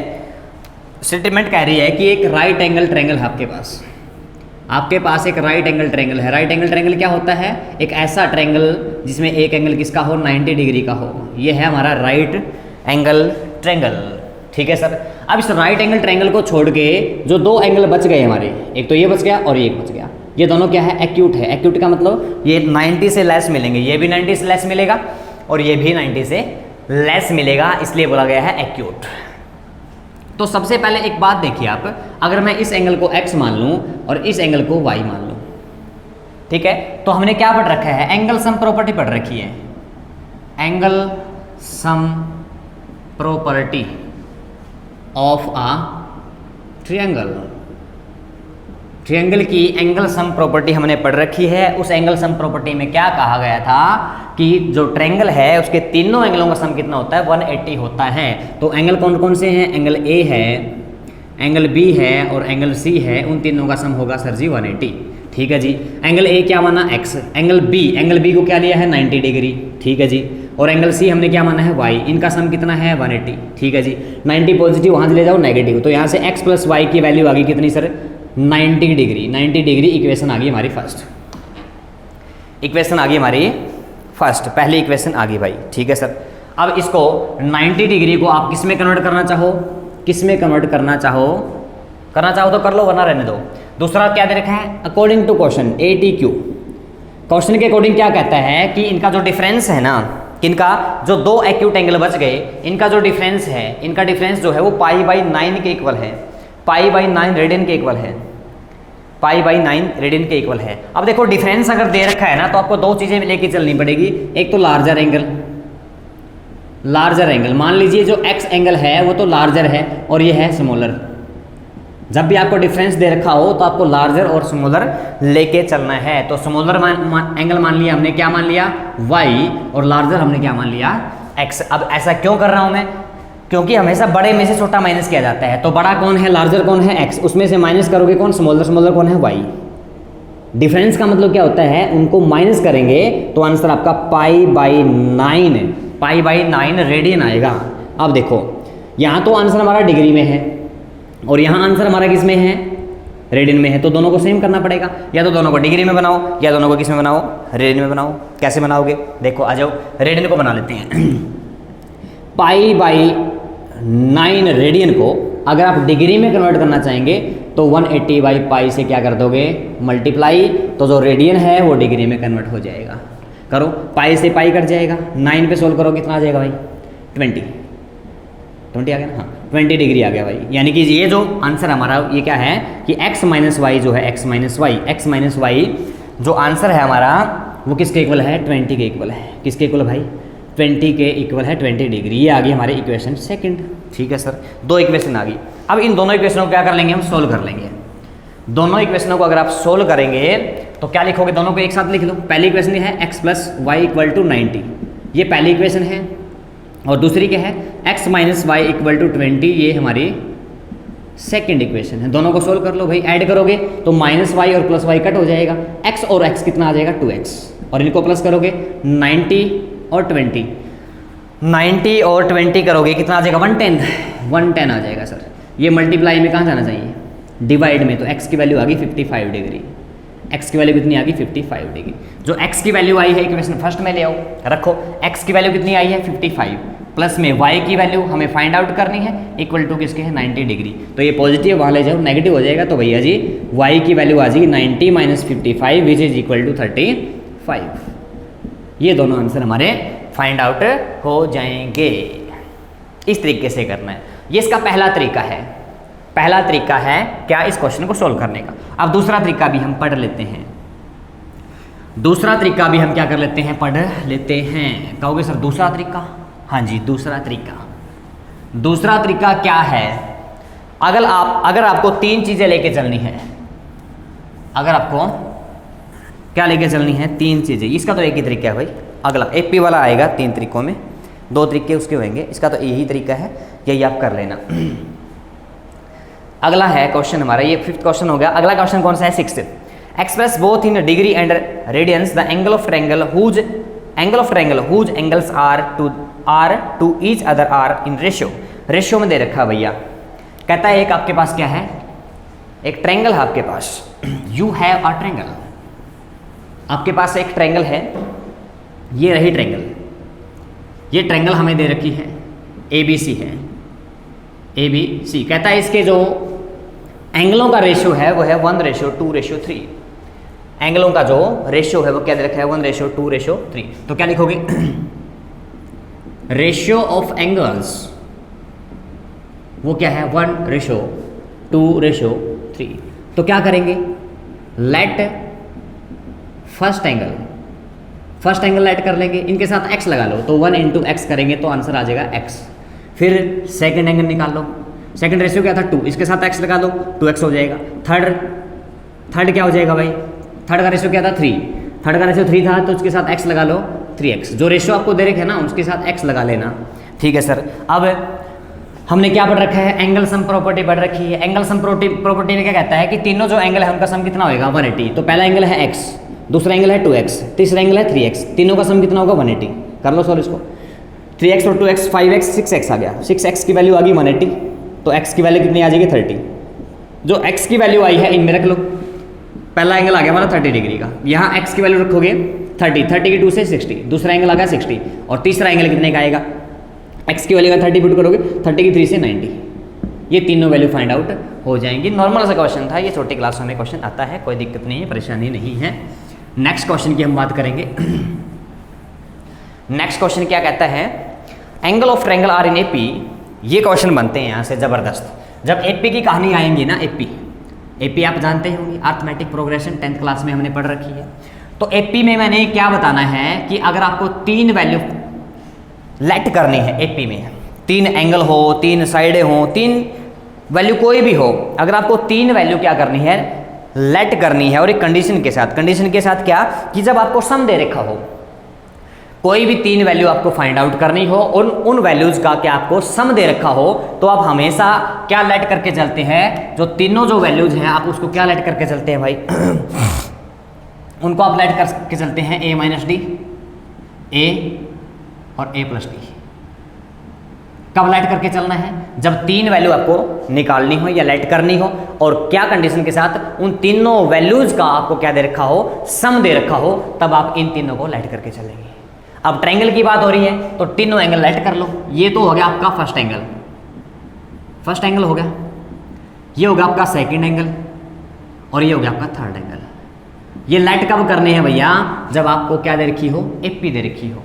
स्टेटमेंट कह रही है कि एक राइट एंगल ट्रायंगल है आपके पास एक राइट एंगल ट्रायंगल है। राइट एंगल ट्रायंगल क्या होता है, एक ऐसा ट्रायंगल जिसमें एक एंगल किसका हो, 90 डिग्री का हो। ये है हमारा राइट एंगल ट्रायंगल, ठीक है सर। अब इस राइट एंगल ट्रायंगल को छोड़ के जो दो एंगल बच गए हमारे, एक तो ये बच गया और ये एक बच गया, ये दोनों क्या है, एक्यूट है। एक्यूट का मतलब ये 90 से लेस मिलेंगे, ये भी 90 से लेस मिलेगा और ये भी 90 से लेस मिलेगा, इसलिए बोला गया है एक्यूट। तो सबसे पहले एक बात देखिए आप, अगर मैं इस एंगल को x मान लूं और इस एंगल को y मान लूं, ठीक है, तो हमने क्या पढ़ रखा है, एंगल सम प्रॉपर्टी पढ़ रखी है। Angle sum property of a triangle, triangle की एंगल सम प्रॉपर्टी हमने पढ़ रखी है। उस एंगल सम प्रॉपर्टी में क्या कहा गया था कि जो ट्रायंगल है उसके तीनों एंगलों का सम कितना होता है, 180 होता है। तो एंगल कौन कौन से हैं, एंगल ए है, एंगल बी है और एंगल सी है, उन तीनों का सम होगा सर जी 180, ठीक है जी। एंगल ए क्या माना, x, एंगल बी को क्या लिया है 90 डिग्री, ठीक है जी, और एंगल सी हमने क्या माना है y, इनका सम कितना है 180, ठीक है जी। 90 पॉजिटिव वहाँ से ले जाओ नेगेटिव, तो यहाँ से x प्लस वाई की वैल्यू आ गई कितनी सर, 90 डिग्री। 90 डिग्री इक्वेशन आ गई हमारी फर्स्ट, इक्वेशन आ गई हमारी फर्स्ट, पहली इक्वेशन आ गई भाई, ठीक है सर। अब इसको 90 डिग्री को आप किस में कन्वर्ट करना चाहो, किस में कन्वर्ट करना चाहो तो कर लो वरना रहने दो। दूसरा क्या दे रखा है, according to question ATQ, question के अकॉर्डिंग क्या कहता है कि इनका जो डिफरेंस है ना, इनका जो दो एक्यूट एंगल बच गए, इनका जो डिफरेंस है, इनका डिफरेंस जो है वो π/9 के इक्वल है, π/9 रेडियन के इक्वल है, π/9 रेडियन के इक्वल है। अब देखो डिफरेंस अगर दे रखा है ना तो आपको दो चीज़ें लेके चलनी पड़ेगी, एक तो लार्जर एंगल, मान लीजिए जो x एंगल है वो तो लार्जर है और ये है स्मॉलर। जब भी आपको डिफरेंस दे रखा हो तो आपको लार्जर और स्मॉलर लेके चलना है। तो स्मॉलर एंगल मान लिया हमने, क्या मान लिया y, और लार्जर हमने क्या मान लिया x। अब ऐसा क्यों कर रहा हूँ मैं, क्योंकि हमेशा बड़े में से छोटा माइनस किया जाता है। तो बड़ा कौन है, लार्जर कौन है x, उसमें से माइनस करोगे कौन, स्मॉलर कौन है y। डिफरेंस का मतलब क्या होता है, उनको माइनस करेंगे तो आंसर आपका π/9 रेडियन आएगा। अब देखो यहाँ तो आंसर हमारा डिग्री में है और यहाँ आंसर हमारा किस में है, रेडियन में है, तो दोनों को सेम करना पड़ेगा। या तो दोनों को डिग्री में बनाओ या दोनों को किस में बनाओ, रेडियन में बनाओ। कैसे बनाओगे, देखो आ जाओ रेडियन को बना लेते हैं। π/9 रेडियन को अगर आप डिग्री में कन्वर्ट करना चाहेंगे तो 180/π से क्या कर दोगे, मल्टीप्लाई, तो जो रेडियन है वो डिग्री में कन्वर्ट हो जाएगा। करो, पाई से पाई कट जाएगा, 9 पे सोल्व करो कितना आ जाएगा भाई, 20 आ गया ना, हाँ 20 डिग्री आ गया भाई। यानी कि ये जो आंसर हमारा ये क्या है कि x माइनस वाई जो है, x माइनस वाई जो आंसर है हमारा वो किसके इक्वल है, 20 के इक्वल है। किसके इक्वल भाई, 20 के इक्वल है, 20 डिग्री। ये आ गई हमारी इक्वेशन सेकंड, ठीक है सर। दो इक्वेशन आ गई। अब इन दोनों इक्वेशनों को क्या कर लेंगे, हम सोल्व कर लेंगे। दोनों इक्वेशनों को अगर आप सोल्व करेंगे तो क्या लिखोगे, दोनों को एक साथ लिख लो। पहली इक्वेशन है x plus y equal to 90, ये पहली इक्वेशन है, और दूसरी क्या है x minus y equal to 20, ये हमारी सेकंड इक्वेशन है। दोनों को सोल्व कर लो भाई, ऐड करोगे तो माइनस वाई और प्लस वाई कट हो जाएगा, x और x कितना आ जाएगा 2x, और इनको प्लस करोगे 90 और 20, 90 और 20 करोगे कितना आ जाएगा 110 आ जाएगा सर। ये मल्टीप्लाई में कहाँ जाना चाहिए, डिवाइड में, तो x की वैल्यू आ गई 55 डिग्री। x की वैल्यू कितनी आ गई 55 डिग्री। जो x की वैल्यू आई है इक्वेशन फर्स्ट में ले आओ, रखो x की वैल्यू कितनी आई है 55, प्लस में y की वैल्यू हमें फाइंड आउट करनी है, इक्वल टू किसके है 90 डिग्री। तो ये पॉजिटिव वहाँ ले जाओ, नेगेटिव हो जाएगा, तो भैया जी y की वैल्यू आ जाएगी 90 minus 55 which is equal to 35। ये दोनों आंसर हमारे फाइंड आउट हो जाएंगे। इस तरीके से करना है, ये इसका पहला तरीका है। पहला तरीका है क्या, इस क्वेश्चन को सोल्व करने का। अब दूसरा तरीका भी हम पढ़ लेते हैं, दूसरा तरीका भी हम क्या कर लेते हैं, पढ़ लेते हैं। कहोगे सर दूसरा तरीका, हाँ जी दूसरा तरीका। दूसरा तरीका क्या है, अगर आपको तीन चीज़ें लेके चलनी है, अगर आपको क्या लेके चलनी है, तीन चीज़ें। इसका तो एक ही तरीका है भाई, अगला AP वाला आएगा 3 तरीकों में, 2 तरीके उसके होंगे, इसका तो यही तरीका है, यही आप कर लेना। अगला है क्वेश्चन हमारा, ये 5th क्वेश्चन हो गया। अगला क्वेश्चन कौन सा है 6th। Express both in degree and radians the angle of triangle whose angle of triangle whose angles are to each other are in ratio. Ratio में दे रखा है भैया। कहता है एक आपके पास क्या है, एक ट्रायंगल है आपके पास, यू हैव अ ट्रायंगल, आपके पास एक ट्रायंगल है, ये रही ट्रायंगल, ये ट्रायंगल हमें दे रखी है ABC है, ABC। कहता है इसके जो एंगलों का रेशियो है वो है 1:2:3। एंगलों का जो रेशियो है वो क्या दे रखा है 1:2:3। तो क्या लिखोगे रेशियो ऑफ एंगल्स वो क्या है 1:2:3। तो क्या करेंगे, लेट फर्स्ट एंगल लेट कर लेंगे, इनके साथ x लगा लो, तो 1 × x करेंगे तो आंसर आ जाएगा x। फिर सेकंड एंगल निकाल लो, सेकंड रेशियो क्या था 2, इसके साथ x लगा दो 2x हो जाएगा। थर्ड क्या हो जाएगा भाई, थर्ड का रेशियो क्या था 3, थर्ड का रेशियो 3 था तो उसके साथ x लगा लो 3x। जो रेशियो आपको दे रखे है ना उसके साथ x लगा लेना, ठीक है सर। अब हमने क्या पढ़ रखा है, एंगल सम प्रॉपर्टी पढ़ रखी है। एंगल सम प्रॉपर्टी में क्या कहता है कि तीनों जो एंगल है उनका सम कितना होगा 180। तो पहला एंगल है x, दूसरा एंगल है 2x, तीसरा एंगल है 3x, तीनों का सम कितना होगा 180। कर लो सॉल्व इसको, 3x और 2x 5x 6x आ गया, 6x की वैल्यू आ गई 180, तो x की वैल्यू कितनी आ जाएगी 30। जो x की वैल्यू आई है इनमें रख लो, पहला एंगल आ गया हमारा 30 डिग्री का, यहाँ x की वैल्यू रखोगे 30 की 2 से 60, दूसरा एंगल आ गया 60 और तीसरा एंगल कितने का आएगा, x की वैल्यू का 30 पुट करोगे 30 की 3 से 90, ये तीनों वैल्यू फाइंड आउट हो जाएंगी। नॉर्मल सा क्वेश्चन था, ये छोटी क्लासों में क्वेश्चन आता है, कोई दिक्कत नहीं है, परेशानी नहीं है। नेक्स्ट क्वेश्चन की हम बात करेंगे। नेक्स्ट क्वेश्चन क्या कहता है, angle of triangle are in AP। ये क्वेश्चन बनते हैं यहाँ से ज़बरदस्त। जब AP की कहानी आएंगी ना, AP आप जानते होंगे, अर्थमेटिक प्रोग्रेशन 10th क्लास में हमने पढ़ रखी है। तो AP में मैंने क्या बताना है कि अगर आपको 3 वैल्यू लेट करनी है AP में, 3 एंगल हो, 3 साइडें हो, 3 वैल्यू कोई भी हो, अगर आपको 3 वैल्यू क्या करनी है लेट करनी है, और एक कंडीशन के साथ क्या कि जब आपको सम दे रखा हो, कोई भी 3 वैल्यू आपको फाइंड आउट करनी हो और उन वैल्यूज का क्या आपको सम दे रखा हो, तो आप हमेशा क्या लेट करके चलते हैं, जो तीनों जो वैल्यूज हैं आप उसको क्या लेट करके चलते हैं भाई उनको आप लेट करके चलते हैं a - d, a और a + d। कब लेट करके चलना है, जब 3 वैल्यू आपको निकालनी हो या लेट करनी हो, और क्या कंडीशन के साथ, उन तीनों वैल्यूज का आपको क्या दे रखा हो, सम दे रखा हो, तब आप इन तीनों को लेट करके चलेंगे। अब ट्रायंगल की बात हो रही है तो तीनों एंगल लेट कर लो। ये तो हो गया आपका फर्स्ट एंगल हो गया, ये हो गया आपका सेकंड एंगल, और ये हो गया आपका थर्ड एंगल। ये लेट कब करने हैं भैया, जब आपको क्या दे रखी हो, AP दे रखी हो,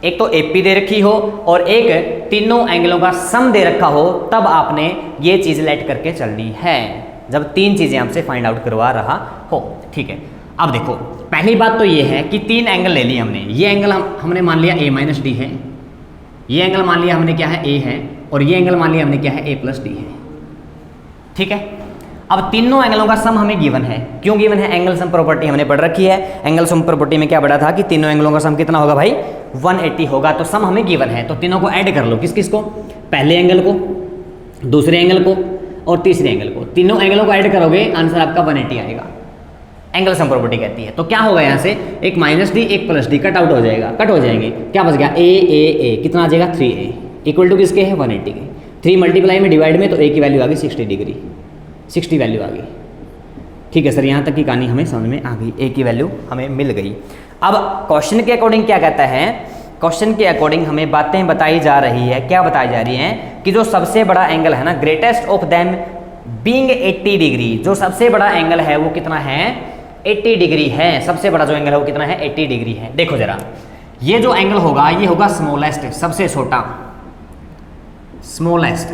एक तो AP दे रखी हो और एक तीनों एंगलों का सम दे रखा हो, तब आपने ये चीज़ लेट करके चलनी है, जब 3 चीज़ें आपसे फाइंड आउट करवा रहा हो, ठीक है। अब देखो पहली बात तो ये है कि 3 एंगल ले लिए हमने, ये एंगल हमने मान लिया a - d है, ये एंगल मान लिया हमने क्या है a है, और ये एंगल मान लिया हमने क्या है a + d है, ठीक है। अब तीनों एंगलों का सम हमें गिवन है, क्यों गिवन है, एंगल सम प्रॉपर्टी हमने पढ़ रखी है। एंगल सम प्रॉपर्टी में क्या पढ़ा था कि तीनों एंगलों का सम कितना होगा भाई 180 होगा, तो सम हमें गिवन है, तो तीनों को ऐड कर लो, किस को, पहले एंगल को, दूसरे एंगल को और तीसरे एंगल को, तीनों एंगलों को ऐड करोगे आंसर आपका 180 आएगा, एंगल सम प्रॉपर्टी कहती है। तो क्या होगा यहाँ से, एक -d एक +d कट आउट हो जाएगा, कट हो जाएंगे, क्या बच गया a कितना आ जाएगा 3a इक्वल टू किसके है 180 के, 3 मल्टीप्लाई में डिवाइड में, तो a की वैल्यू आ गई 60 डिग्री, 60 वैल्यू आ गई, ठीक है सर। यहाँ तक की कहानी हमें समझ में आ गई, a की वैल्यू हमें मिल गई। अब क्वेश्चन के अकॉर्डिंग क्या कहता है, क्वेश्चन के अकॉर्डिंग हमें बातें बताई जा रही है, क्या बताई जा रही हैं कि जो सबसे बड़ा एंगल है ना, greatest of them being 80 degree, जो सबसे बड़ा एंगल है वो कितना है 80 डिग्री है, सबसे बड़ा जो एंगल है वो कितना है 80 डिग्री है। देखो जरा, ये जो एंगल होगा ये होगा स्मॉलेस्ट, सबसे छोटा, स्मॉलेस्ट,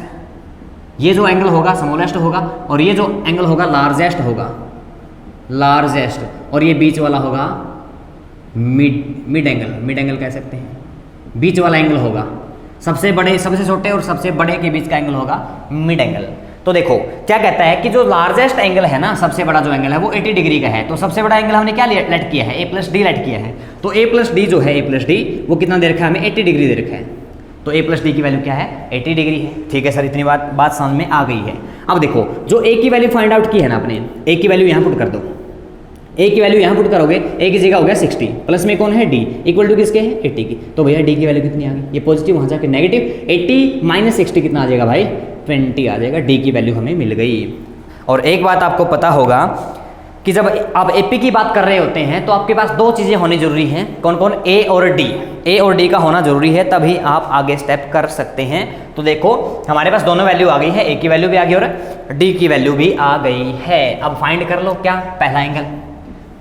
ये जो एंगल होगा स्मॉलेस्ट होगा, और ये जो एंगल होगा लार्जेस्ट होगा, लार्जेस्ट, और ये बीच वाला होगा मिड एंगल कह सकते हैं, बीच वाला एंगल होगा, सबसे बड़े, सबसे छोटे और सबसे बड़े के बीच का एंगल होगा मिड एंगल। तो देखो क्या कहता है कि जो लार्जेस्ट एंगल है ना, सबसे बड़ा जो एंगल है वो 80 डिग्री का है, तो सबसे बड़ा एंगल हमने क्या लेट किया है, a + d लेट किया है, तो a + d जो है, a + d वो कितना दे रखा है हमें 80 डिग्री दे रखा है, तो a + d की वैल्यू क्या है 80 डिग्री है, ठीक है सर। इतनी बात समझ में आ गई है। अब देखो जो a की वैल्यू फाइंड आउट की है ना आपने, a की वैल्यू यहाँ पुट कर दो, ए की वैल्यू यहाँ पुट करोगे, ए की जगह हो गया 60, प्लस में कौन है डी, इक्वल टू किसके है 80 की। तो भैया डी की वैल्यू कितनी आ गई, ये पॉजिटिव वहाँ जाके नेगेटिव, 80 माइनस 60 कितना आ जाएगा भाई 20 आ जाएगा। डी की वैल्यू हमें मिल गई। और एक बात आपको पता होगा कि जब आप एपी की बात कर रहे होते हैं तो आपके पास दो चीज़ें होनी जरूरी हैं, कौन कौन, ए और डी। ए और डी का होना जरूरी है, तभी आप आगे स्टेप कर सकते हैं। तो देखो हमारे पास दोनों वैल्यू आ गई है, ए की वैल्यू भी आ गई और डी की वैल्यू भी आ गई है। अब फाइंड कर लो क्या, पहला एंगल।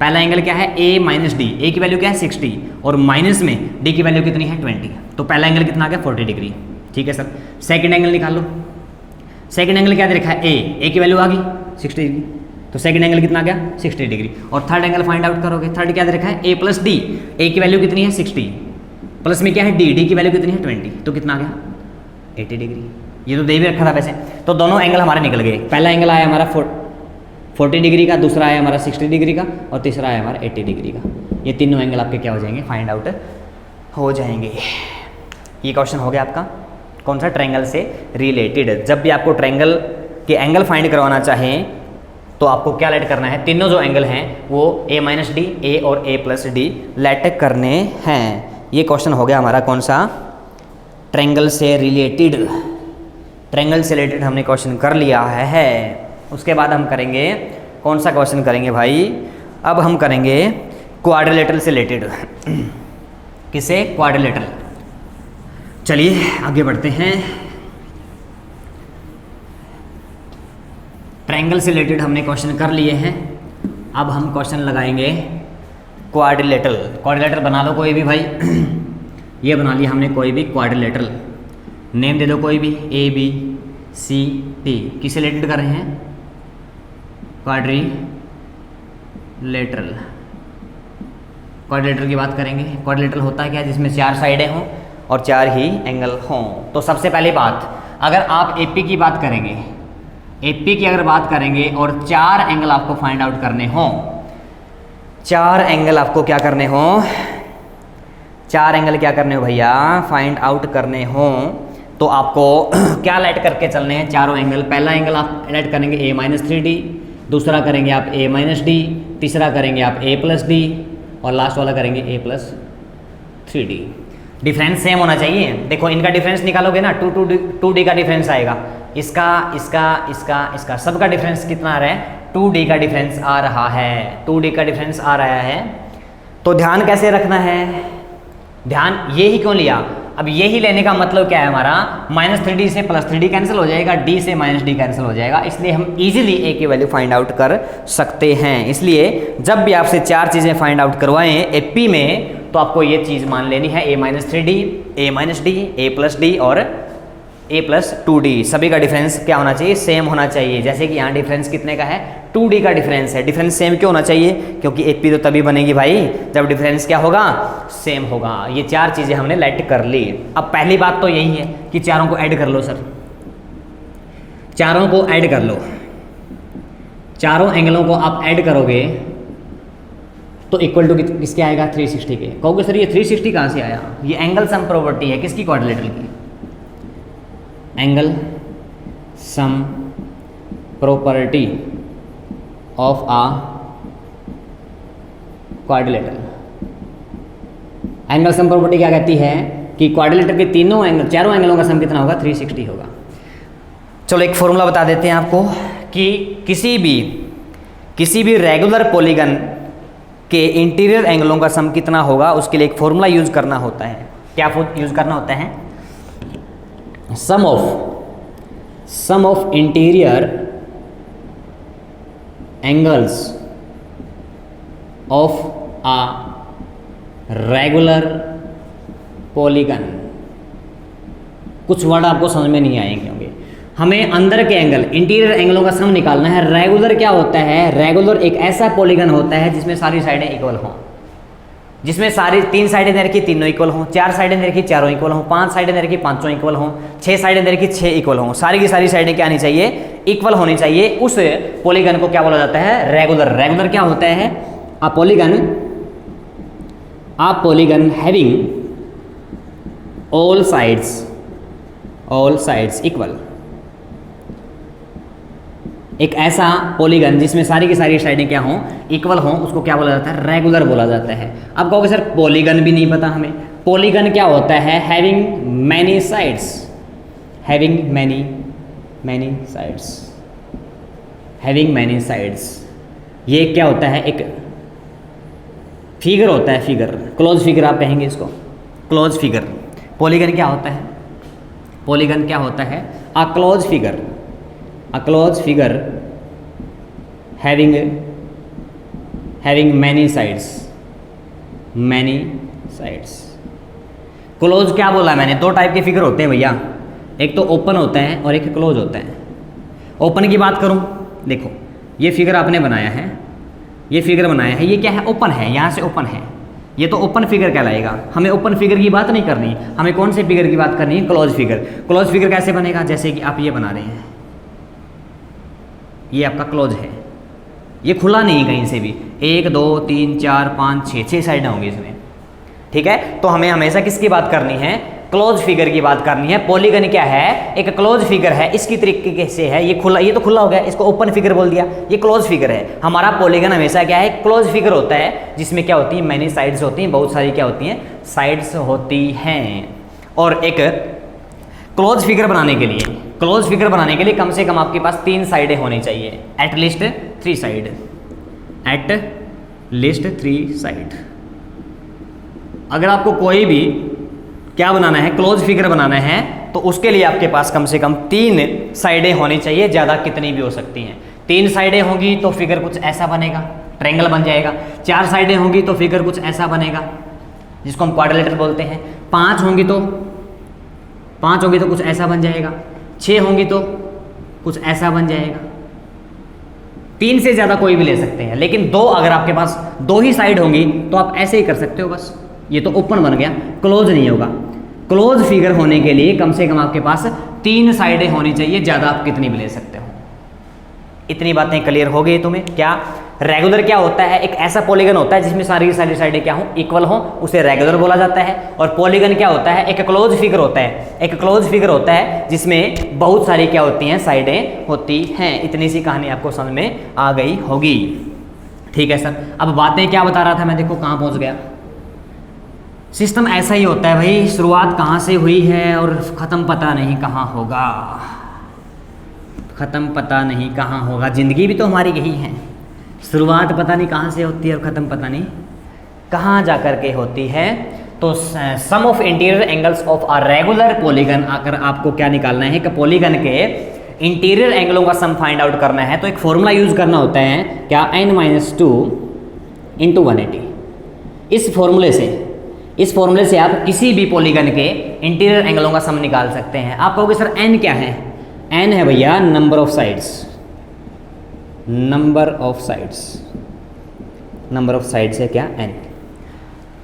पहला एंगल क्या है, ए माइनस डी। ए की वैल्यू क्या है 60 और माइनस में डी की वैल्यू कितनी है 20, तो पहला एंगल कितना आ गया 40 डिग्री। ठीक है सर। सेकंड एंगल निकाल लो। सेकंड एंगल क्या दे रखा है, ए की वैल्यू आ गई 60 डिग्री, तो सेकंड एंगल कितना आ गया 60 डिग्री। और थर्ड एंगल फाइंड आउट करोगे, थर्ड क्या दे रखा है, ए प्लस डी। ए की वैल्यू कितनी है 60, प्लस में क्या है डी, डी की वैल्यू कितनी है 20, तो कितना आ गया 80 डिग्री। ये तो दे भी रखा था वैसे। तो दोनों एंगल हमारे निकल गए। पहला एंगल आया हमारा 40 डिग्री का, दूसरा आया हमारा 60 डिग्री का और तीसरा आया हमारा 80 डिग्री का। ये तीनों एंगल आपके क्या हो जाएंगे, फाइंड आउट हो जाएंगे। ये क्वेश्चन हो गया आपका कौन सा, ट्रायंगल से रिलेटेड। जब भी आपको ट्रायंगल के एंगल फाइंड करवाना चाहें तो आपको क्या लेट करना है, तीनों जो एंगल हैं वो ए माइनस डी, ए और ए प्लस डी लेट करने हैं। ये क्वेश्चन हो गया हमारा कौन सा, ट्रायंगल से रिलेटेड। ट्रायंगल से रिलेटेड हमने क्वेश्चन कर लिया है। उसके बाद हम करेंगे कौन सा क्वेश्चन करेंगे भाई, अब हम करेंगे क्वाड्रिलेटरल से रिलेटेड। किसे, क्वाड्रिलेटरल। चलिए आगे बढ़ते हैं। ट्रायंगल से रिलेटेड हमने क्वेश्चन कर लिए हैं, अब हम क्वेश्चन लगाएंगे क्वाड्रिलेटरल। क्वाड्रिलेटरल बना लो कोई भी भाई। ये बना लिया हमने कोई भी क्वाड्रिलेटरल, नेम दे दो कोई भी, ए बी सी डी। किससे रिलेटेड कर रहे हैं, क्वाड्रिलेटरल। क्वाड्रिलेटरल की बात करेंगे। क्वाड्रिलेटरल होता है क्या, जिसमें 4 साइडें हों और 4 ही एंगल हों। तो सबसे पहली बात, अगर आप एपी की बात करेंगे, एपी की अगर बात करेंगे और 4 एंगल आपको फाइंड आउट करने हों, 4 एंगल आपको क्या करने हों, 4 एंगल क्या करने हो भैया, फाइंड आउट करने हों, तो आपको क्या लेट करके चलने हैं चारों एंगल। पहला एंगल आप लेट करेंगे ए माइनस 3D, दूसरा करेंगे आप ए माइनस डी, तीसरा करेंगे आप ए प्लस डी और लास्ट वाला करेंगे ए प्लस 3D। डिफरेंस सेम होना चाहिए। देखो इनका डिफरेंस निकालोगे ना, 2D का डिफरेंस आएगा, इसका इसका इसका इसका सबका डिफरेंस कितना आ रहा है, 2D का डिफरेंस आ रहा है, 2D का डिफरेंस आ रहा है। तो ध्यान कैसे रखना है, ध्यान ये ही क्यों लिया, अब ये ही लेने का मतलब क्या है हमारा, -3D से +3D कैंसिल हो जाएगा, D से -D कैंसिल हो जाएगा, इसलिए हम इजीली A की वैल्यू फाइंड आउट कर सकते हैं। इसलिए जब भी आपसे 4 चीज़ें फाइंड आउट करवाएं AP में, तो आपको ये चीज़ मान लेनी है A -3D, A -D, A +D और A + 2D। सभी का डिफरेंस क्या होना चाहिए, सेम होना चाहिए। जैसे कि यहाँ डिफरेंस कितने का है, 2D का डिफरेंस है। डिफरेंस सेम क्यों होना चाहिए, क्योंकि AP तो तभी बनेगी भाई जब डिफरेंस क्या होगा, सेम होगा। ये 4 चीज़ें हमने लेट कर ली। अब पहली बात तो यही है कि चारों को ऐड कर लो सर, चारों को ऐड कर लो, चारों एंगलों को आप ऐड करोगे तो इक्वल टू किसके आएगा, 360 के। कहोगे सर ये 360 कहाँ से आया, ये एंगल सम प्रॉपर्टी है किसकी, क्वाड्रिलेटरल की। Angle sum property of a quadrilateral. Angle sum property क्या कहती है कि क्वाड्रिलेटरल के तीनों एंगल, चारों एंगलों का सम कितना होगा, 360 होगा। चलो एक फॉर्मूला बता देते हैं आपको कि किसी भी रेगुलर पॉलीगन के इंटीरियर एंगलों का सम कितना होगा, उसके लिए एक फॉर्मूला यूज करना होता है। क्या यूज करना होता है, sum of interior angles of a regular polygon. कुछ वर्ड आपको समझ में नहीं आएंगे होंगे, हमें अंदर के एंगल, इंटीरियर एंगलों का सम निकालना है। रेगुलर क्या होता है, रेगुलर एक ऐसा पॉलीगन होता है जिसमें सारी साइडें इक्वल हों, जिसमें सारी 3 साइडें दे रखी तीनों इक्वल हों, 4 साइडें दे रखी चारों इक्वल हों, 5 साइडें दे रखी पांचों इक्वल हों, 6 साइडें दे रखी 6 इक्वल हों, सारी की सारी साइडें क्या आनी चाहिए, इक्वल होनी चाहिए। उस पॉलीगन को क्या बोला जाता है, रेगुलर। रेगुलर क्या होता है, a polygon having all sides equal. एक ऐसा पॉलीगन जिसमें सारी की सारी साइडें क्या हों, इक्वल हों, उसको क्या बोला जाता है, रेगुलर बोला जाता है। अब कहोगे सर पॉलीगन भी नहीं पता हमें। पॉलीगन क्या होता है, having many sides, having many sides, having many sides. ये क्या होता है, एक फिगर होता है, फिगर, क्लोज फिगर आप कहेंगे इसको, क्लोज फिगर। पॉलीगन क्या होता है, पॉलीगन क्या होता है, a close figure, a close figure having many sides, many sides. Close क्या बोला मैंने, दो टाइप के फिगर होते हैं भैया, एक तो ओपन होता है और एक क्लोज होता है। ओपन की बात करूं, देखो ये फिगर आपने बनाया है, ये फिगर बनाया है, ये क्या है, ओपन है, यहाँ से ओपन है, ये तो ओपन फिगर कहलाएगा। हमें ओपन फिगर की बात नहीं करनी, हमें कौन से फिगर की बात करनी है, क्लोज फिगर। क्लोज फिगर कैसे बनेगा, जैसे कि आप ये बना रहे हैं, ये आपका क्लोज है, ये खुला नहीं है कहीं से भी, 1 2 3 4 5 6 साइड होंगी इसमें, ठीक है। तो हमें हमेशा किसकी बात करनी है, क्लोज फिगर की बात करनी है। पॉलीगन क्या है, एक क्लोज फिगर है, इसकी तरीके से है, ये खुला, ये तो खुला हो गया, इसको ओपन फिगर बोल दिया, ये क्लोज फिगर है। हमारा पॉलीगन हमेशा क्या है, क्लोज फिगर होता है, जिसमें क्या होती है, मैनी साइड्स होती हैं, बहुत सारी क्या होती हैं, साइड्स होती हैं। और एक क्लोज फिगर बनाने के लिए, क्लोज फिगर बनाने के लिए कम से कम आपके पास 3 साइडें होनी चाहिए, at least 3 side, at least 3 side. अगर आपको कोई भी क्या बनाना है, क्लोज फिगर बनाना है, तो उसके लिए आपके पास कम से कम 3 साइडें होनी चाहिए, ज़्यादा कितनी भी हो सकती हैं। 3 साइडें होंगी तो फिगर कुछ ऐसा बनेगा, ट्रायंगल बन जाएगा। 4 साइडें होंगी तो फिगर कुछ ऐसा बनेगा, जिसको हम क्वाड्रिलेटरल बोलते हैं। 5 होंगी तो कुछ ऐसा बन जाएगा। 6 होंगी तो कुछ ऐसा बन जाएगा। 3 से ज़्यादा कोई भी ले सकते हैं, लेकिन 2, अगर आपके पास 2 ही साइड होंगी तो आप ऐसे ही कर सकते हो बस, ये तो ओपन बन गया, क्लोज नहीं होगा। क्लोज फिगर होने के लिए कम से कम आपके पास 3 साइडें होनी चाहिए, ज़्यादा आप कितनी भी ले सकते हो। इतनी बातें क्लियर हो गई तुम्हें। क्या रेगुलर क्या होता है, एक ऐसा पॉलीगन होता है जिसमें सारी की सारी साइडें क्या हों, इक्वल हों, उसे रेगुलर बोला जाता है। और पॉलीगन क्या होता है, एक क्लोज फिगर होता है, एक क्लोज फिगर होता है जिसमें बहुत सारी क्या होती हैं, साइडें होती हैं। इतनी सी कहानी आपको समझ में आ गई होगी, ठीक है सर। अब बातें क्या बता रहा था मैं, देखो कहाँ पहुँच गया। सिस्टम ऐसा ही होता है भाई, शुरुआत कहाँ से हुई है और ख़त्म पता नहीं कहाँ होगा, ख़त्म पता नहीं कहाँ होगा। ज़िंदगी भी तो हमारी यही है, शुरुआत पता नहीं कहाँ से होती है और ख़त्म पता नहीं कहाँ जा कर के होती है। तो sum of interior angles of a regular polygon, अगर आपको क्या निकालना है कि पॉलीगन के इंटीरियर एंगलों का सम फाइंड आउट करना है, तो एक फॉर्मूला यूज़ करना होता है, क्या, n-2 × 180। इस फॉर्मूले से आप किसी भी पॉलीगन के इंटीरियर एंगलों का सम निकाल सकते हैं। आप कहोगे सर n क्या है, n है भैया number of sides, number of sides है क्या, n,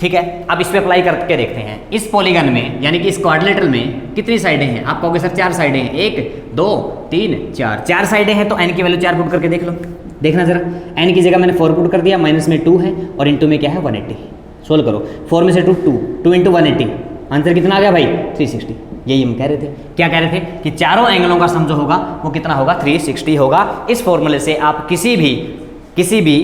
ठीक है। अब इस पे अप्लाई करके देखते हैं। इस पॉलीगन में यानी कि इस क्वाड्रिलेटरल में कितनी साइडें हैं, आप कहोगे सर 4 साइडें हैं, 1 2 3 4 साइडें हैं, तो n की वैल्यू 4 पुट करके देख लो। देखना जरा, n की जगह मैंने 4 पुट कर दिया, माइनस में 2 है और इंटू में क्या है 180। सोल्व करो, 4 में से 2 2 × 180, आंसर कितना आ गया भाई, 360। यही हम कह रहे थे, क्या कह रहे थे कि चारों एंगलों का सम जो होगा वो कितना होगा, 360 होगा। इस फॉर्मूले से आप किसी भी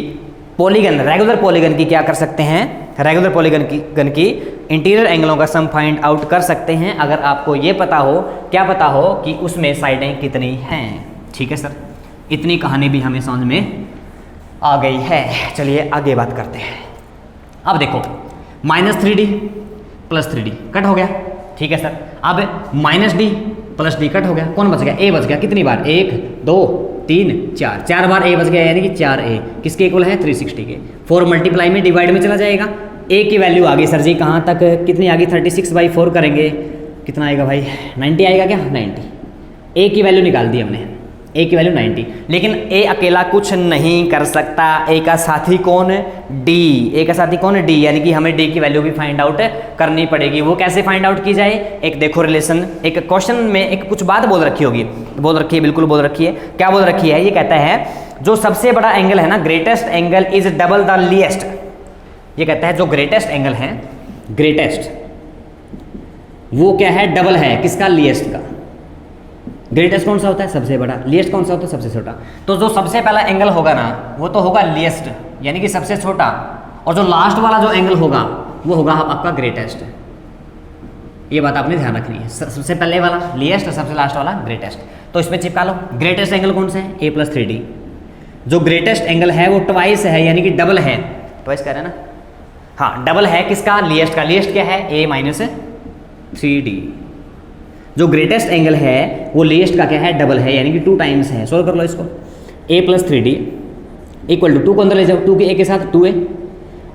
पॉलीगन, रेगुलर पॉलीगन की क्या कर सकते हैं, रेगुलर पॉलीगन की इंटीरियर एंगलों का सम फाइंड आउट कर सकते हैं, अगर आपको ये पता हो, क्या पता हो कि उसमें साइडें कितनी हैं, ठीक है सर। इतनी कहानी भी हमें समझ में आ गई है। चलिए आगे बात करते हैं। अब देखो -3d + 3d कट हो गया, ठीक है सर। अब -d + d कट हो गया, कौन बच गया, a बच गया। कितनी बार, 1 2 3 4 बार a बच गया, यानी कि 4a किसके इक्वल है, 360 के। 4 मल्टीप्लाई में डिवाइड में चला जाएगा, a की वैल्यू आ गई सर जी कहाँ तक, कितनी आ गई, 36/4 करेंगे, कितना आएगा भाई, 90 आएगा क्या, 90। a की वैल्यू निकाल दी हमने, a की वैल्यू 90। लेकिन a अकेला कुछ नहीं कर सकता, a का साथी कौन है, d, a का साथी कौन है, d, यानी कि हमें d की वैल्यू भी फाइंड आउट करनी पड़ेगी। वो कैसे फाइंड आउट की जाए, एक देखो रिलेशन, एक क्वेश्चन में एक कुछ बात बोल रखी होगी, बोल रखी है, बिल्कुल बोल रखी है। क्या बोल रखी है, ये कहता है जो सबसे बड़ा एंगल है ना, greatest angle is double the least. ये कहता है जो ग्रेटेस्ट एंगल है, ग्रेटेस्ट वो क्या है, डबल है किसका, लीस्ट का। ग्रेटेस्ट कौन सा होता है? सबसे बड़ा। लीस्ट कौन सा होता है? सबसे छोटा। तो जो सबसे पहला एंगल होगा ना वो तो होगा लीस्ट, यानी कि सबसे छोटा, और जो लास्ट वाला जो एंगल होगा वो होगा आपका ग्रेटेस्ट। ये बात आपने ध्यान रखनी है, सबसे पहले वाला लीस्ट, सबसे लास्ट वाला ग्रेटेस्ट। तो इसमें चिपका लो। ग्रेटेस्ट एंगल कौन सा है? a+3d। जो ग्रेटेस्ट एंगल है वो ट्वाइस है, यानी कि डबल है। ट्वाइस कह रहे हैं ना, हाँ डबल है किसका? लीस्ट का। लीस्ट क्या है? a-3d। जो ग्रेटेस्ट एंगल है वो लीस्ट का क्या है? डबल है, यानी कि 2 टाइम्स है। सोल्व कर लो इसको। a+3d इक्वल टू 2 को अंदर ले जाओ, 2 की a के साथ 2a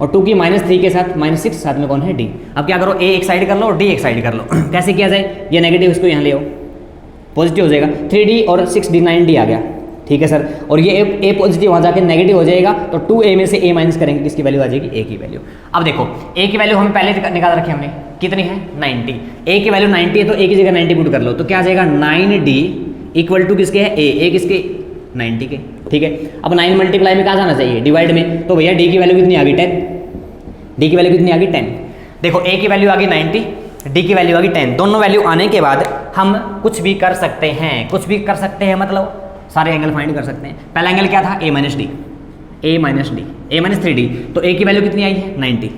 और 2 की -3 के साथ -6, साथ में कौन है? d। अब क्या करो, a एक साइड कर लो और d एक साइड कर लो। कैसे किया जाए? ये नेगेटिव इसको यहाँ ले आओ, पॉजिटिव हो जाएगा। 3d और 6d 9d आ गया, ठीक है सर। और ये a पॉजिटिव वहाँ जाके नेगेटिव हो जाएगा, तो 2a में से a माइनस करेंगे, किसकी वैल्यू आ जाएगी? a की वैल्यू। अब देखो a की वैल्यू हमें पहले निकाल रखी हमने, कितनी है? 90। a की वैल्यू 90 है तो a की जगह 90 पुट कर लो, तो क्या आ जाएगा? 9d इक्वल टू किसके है? a किसके? 90 के, ठीक है। अब 9 मल्टीप्लाई में कहाँ जाना चाहिए? डिवाइड में। तो भैया d की वैल्यू कितनी आ गई? 10। d की वैल्यू कितनी आ गई? 10। देखो a की वैल्यू आ गई 90, d की वैल्यू आ गई 10। दोनों वैल्यू आने के बाद हम कुछ भी कर सकते हैं, कुछ भी कर सकते हैं मतलब सारे एंगल फाइंड कर सकते हैं। पहला एंगल क्या था? a-d, a-3d। तो a की वैल्यू कितनी आई है? 90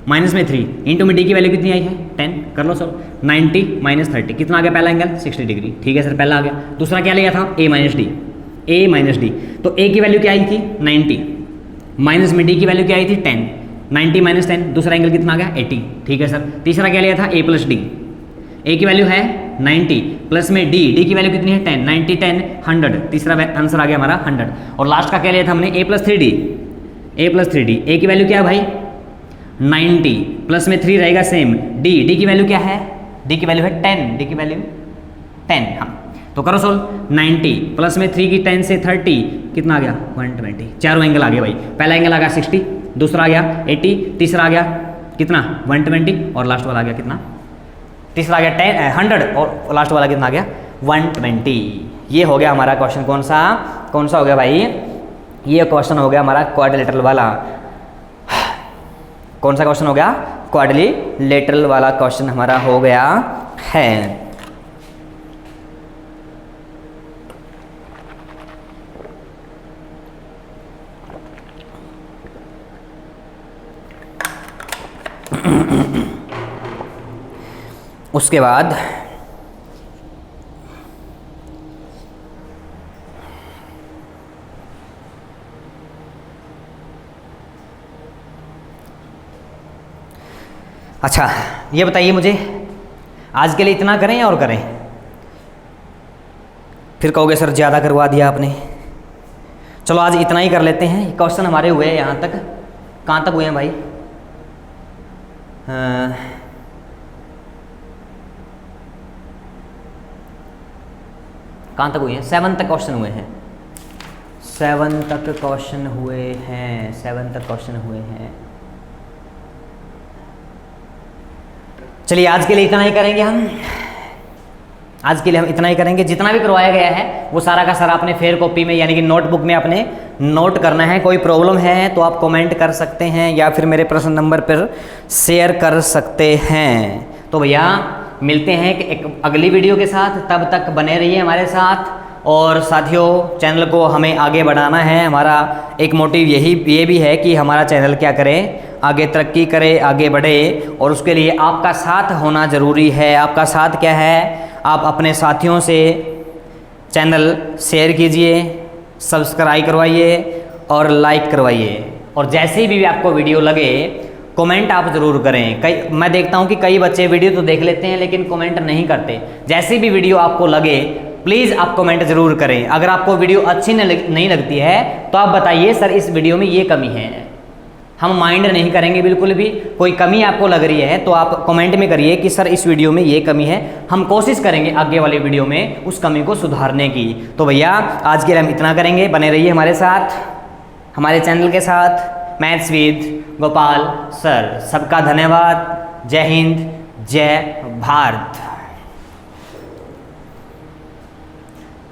माइनस में 3 इंटू में d की वैल्यू कितनी आई है? 10। कर लो सर। 90 - 30 कितना आ गया? पहला एंगल 60 डिग्री, ठीक है सर, पहला आ गया। दूसरा क्या लिया था? a-d। तो a की वैल्यू क्या आई थी? 90 माइनस में d की वैल्यू क्या आई थी? 10। 90 - 10, दूसरा एंगल कितना आ गया? 80, ठीक है सर। तीसरा क्या लिया था? a+d। a की वैल्यू है 90 प्लस में d की वैल्यू कितनी है? 10। 90 10 100, तीसरा आंसर आ गया हमारा 100। और लास्ट का क्या लिया था हमने? a+3d। a की वैल्यू क्या है भाई? 90 प्लस में 3 रहेगा सेम। d की वैल्यू क्या है? d की वैल्यू है 10, d की वैल्यू 10, हाँ। तो करो सोल्व। 90 प्लस में 3 की 10 से 30 कितना आ गया? 120। चारों एंगल आ गए भाई। पहला एंगल आ गया 60, दूसरा आ गया 80, तीसरा आ गया कितना? 120, और लास्ट वाला आ गया कितना? तीसरा आ गया 100 और लास्ट वाला कितना आ गया? 120। ये हो गया हमारा क्वेश्चन। कौन सा हो गया भाई? ये क्वेश्चन हो गया हमारा क्वाड्रिलेटरल वाला। कौन सा क्वेश्चन हो गया? क्वाड्रिलेटरल वाला क्वेश्चन हमारा हो गया है। उसके बाद अच्छा ये बताइए मुझे, आज के लिए इतना करें या और करें? फिर कहोगे सर ज़्यादा करवा दिया आपने। चलो आज इतना ही कर लेते हैं। क्वेश्चन हमारे हुए हैं यहाँ तक। कहाँ तक हुए हैं भाई? कहाँ तक हुए हैं? 7 तक क्वेश्चन हुए हैं। 7 तक क्वेश्चन हुए हैं। 7 तक क्वेश्चन हुए हैं। चलिए आज के लिए इतना ही करेंगे हम। आज के लिए हम इतना ही करेंगे। जितना भी करवाया गया है वो सारा का सारा अपने फेयर कॉपी में यानी कि नोटबुक में अपने नोट करना है। कोई प्रॉब्लम है तो आप कमेंट कर सकते हैं या फिर मेरे पर्सनल नंबर पर शेयर कर सकते हैं। तो भैया मिलते हैं एक अगली वीडियो के साथ। तब तक बने रहिए हमारे साथ। और साथियों चैनल को हमें आगे बढ़ाना है। हमारा एक मोटिव ये भी है कि हमारा चैनल क्या करे, आगे तरक्की करे, आगे बढ़े। और उसके लिए आपका साथ होना ज़रूरी है। आपका साथ क्या है? आप अपने साथियों से चैनल शेयर कीजिए, सब्सक्राइब करवाइए और लाइक करवाइए। और जैसे भी आपको वीडियो लगे कमेंट आप ज़रूर करें। मैं देखता हूं कि कई बच्चे वीडियो तो देख लेते हैं लेकिन कमेंट नहीं करते। जैसी भी वीडियो आपको लगे प्लीज़ आप कमेंट ज़रूर करें। अगर आपको वीडियो अच्छी नहीं लगती है तो आप बताइए सर इस वीडियो में ये कमी है। हम माइंड नहीं करेंगे बिल्कुल भी। कोई कमी आपको लग रही है तो आप कमेंट में करिए कि सर इस वीडियो में ये कमी है। हम कोशिश करेंगे आगे वाली वीडियो में उस कमी को सुधारने की। तो भैया आज के लिए हम इतना करेंगे। बने रहिए हमारे साथ, हमारे चैनल के साथ। Maths with Gopal sir. सबका धन्यवाद। जय हिंद, जय भारत।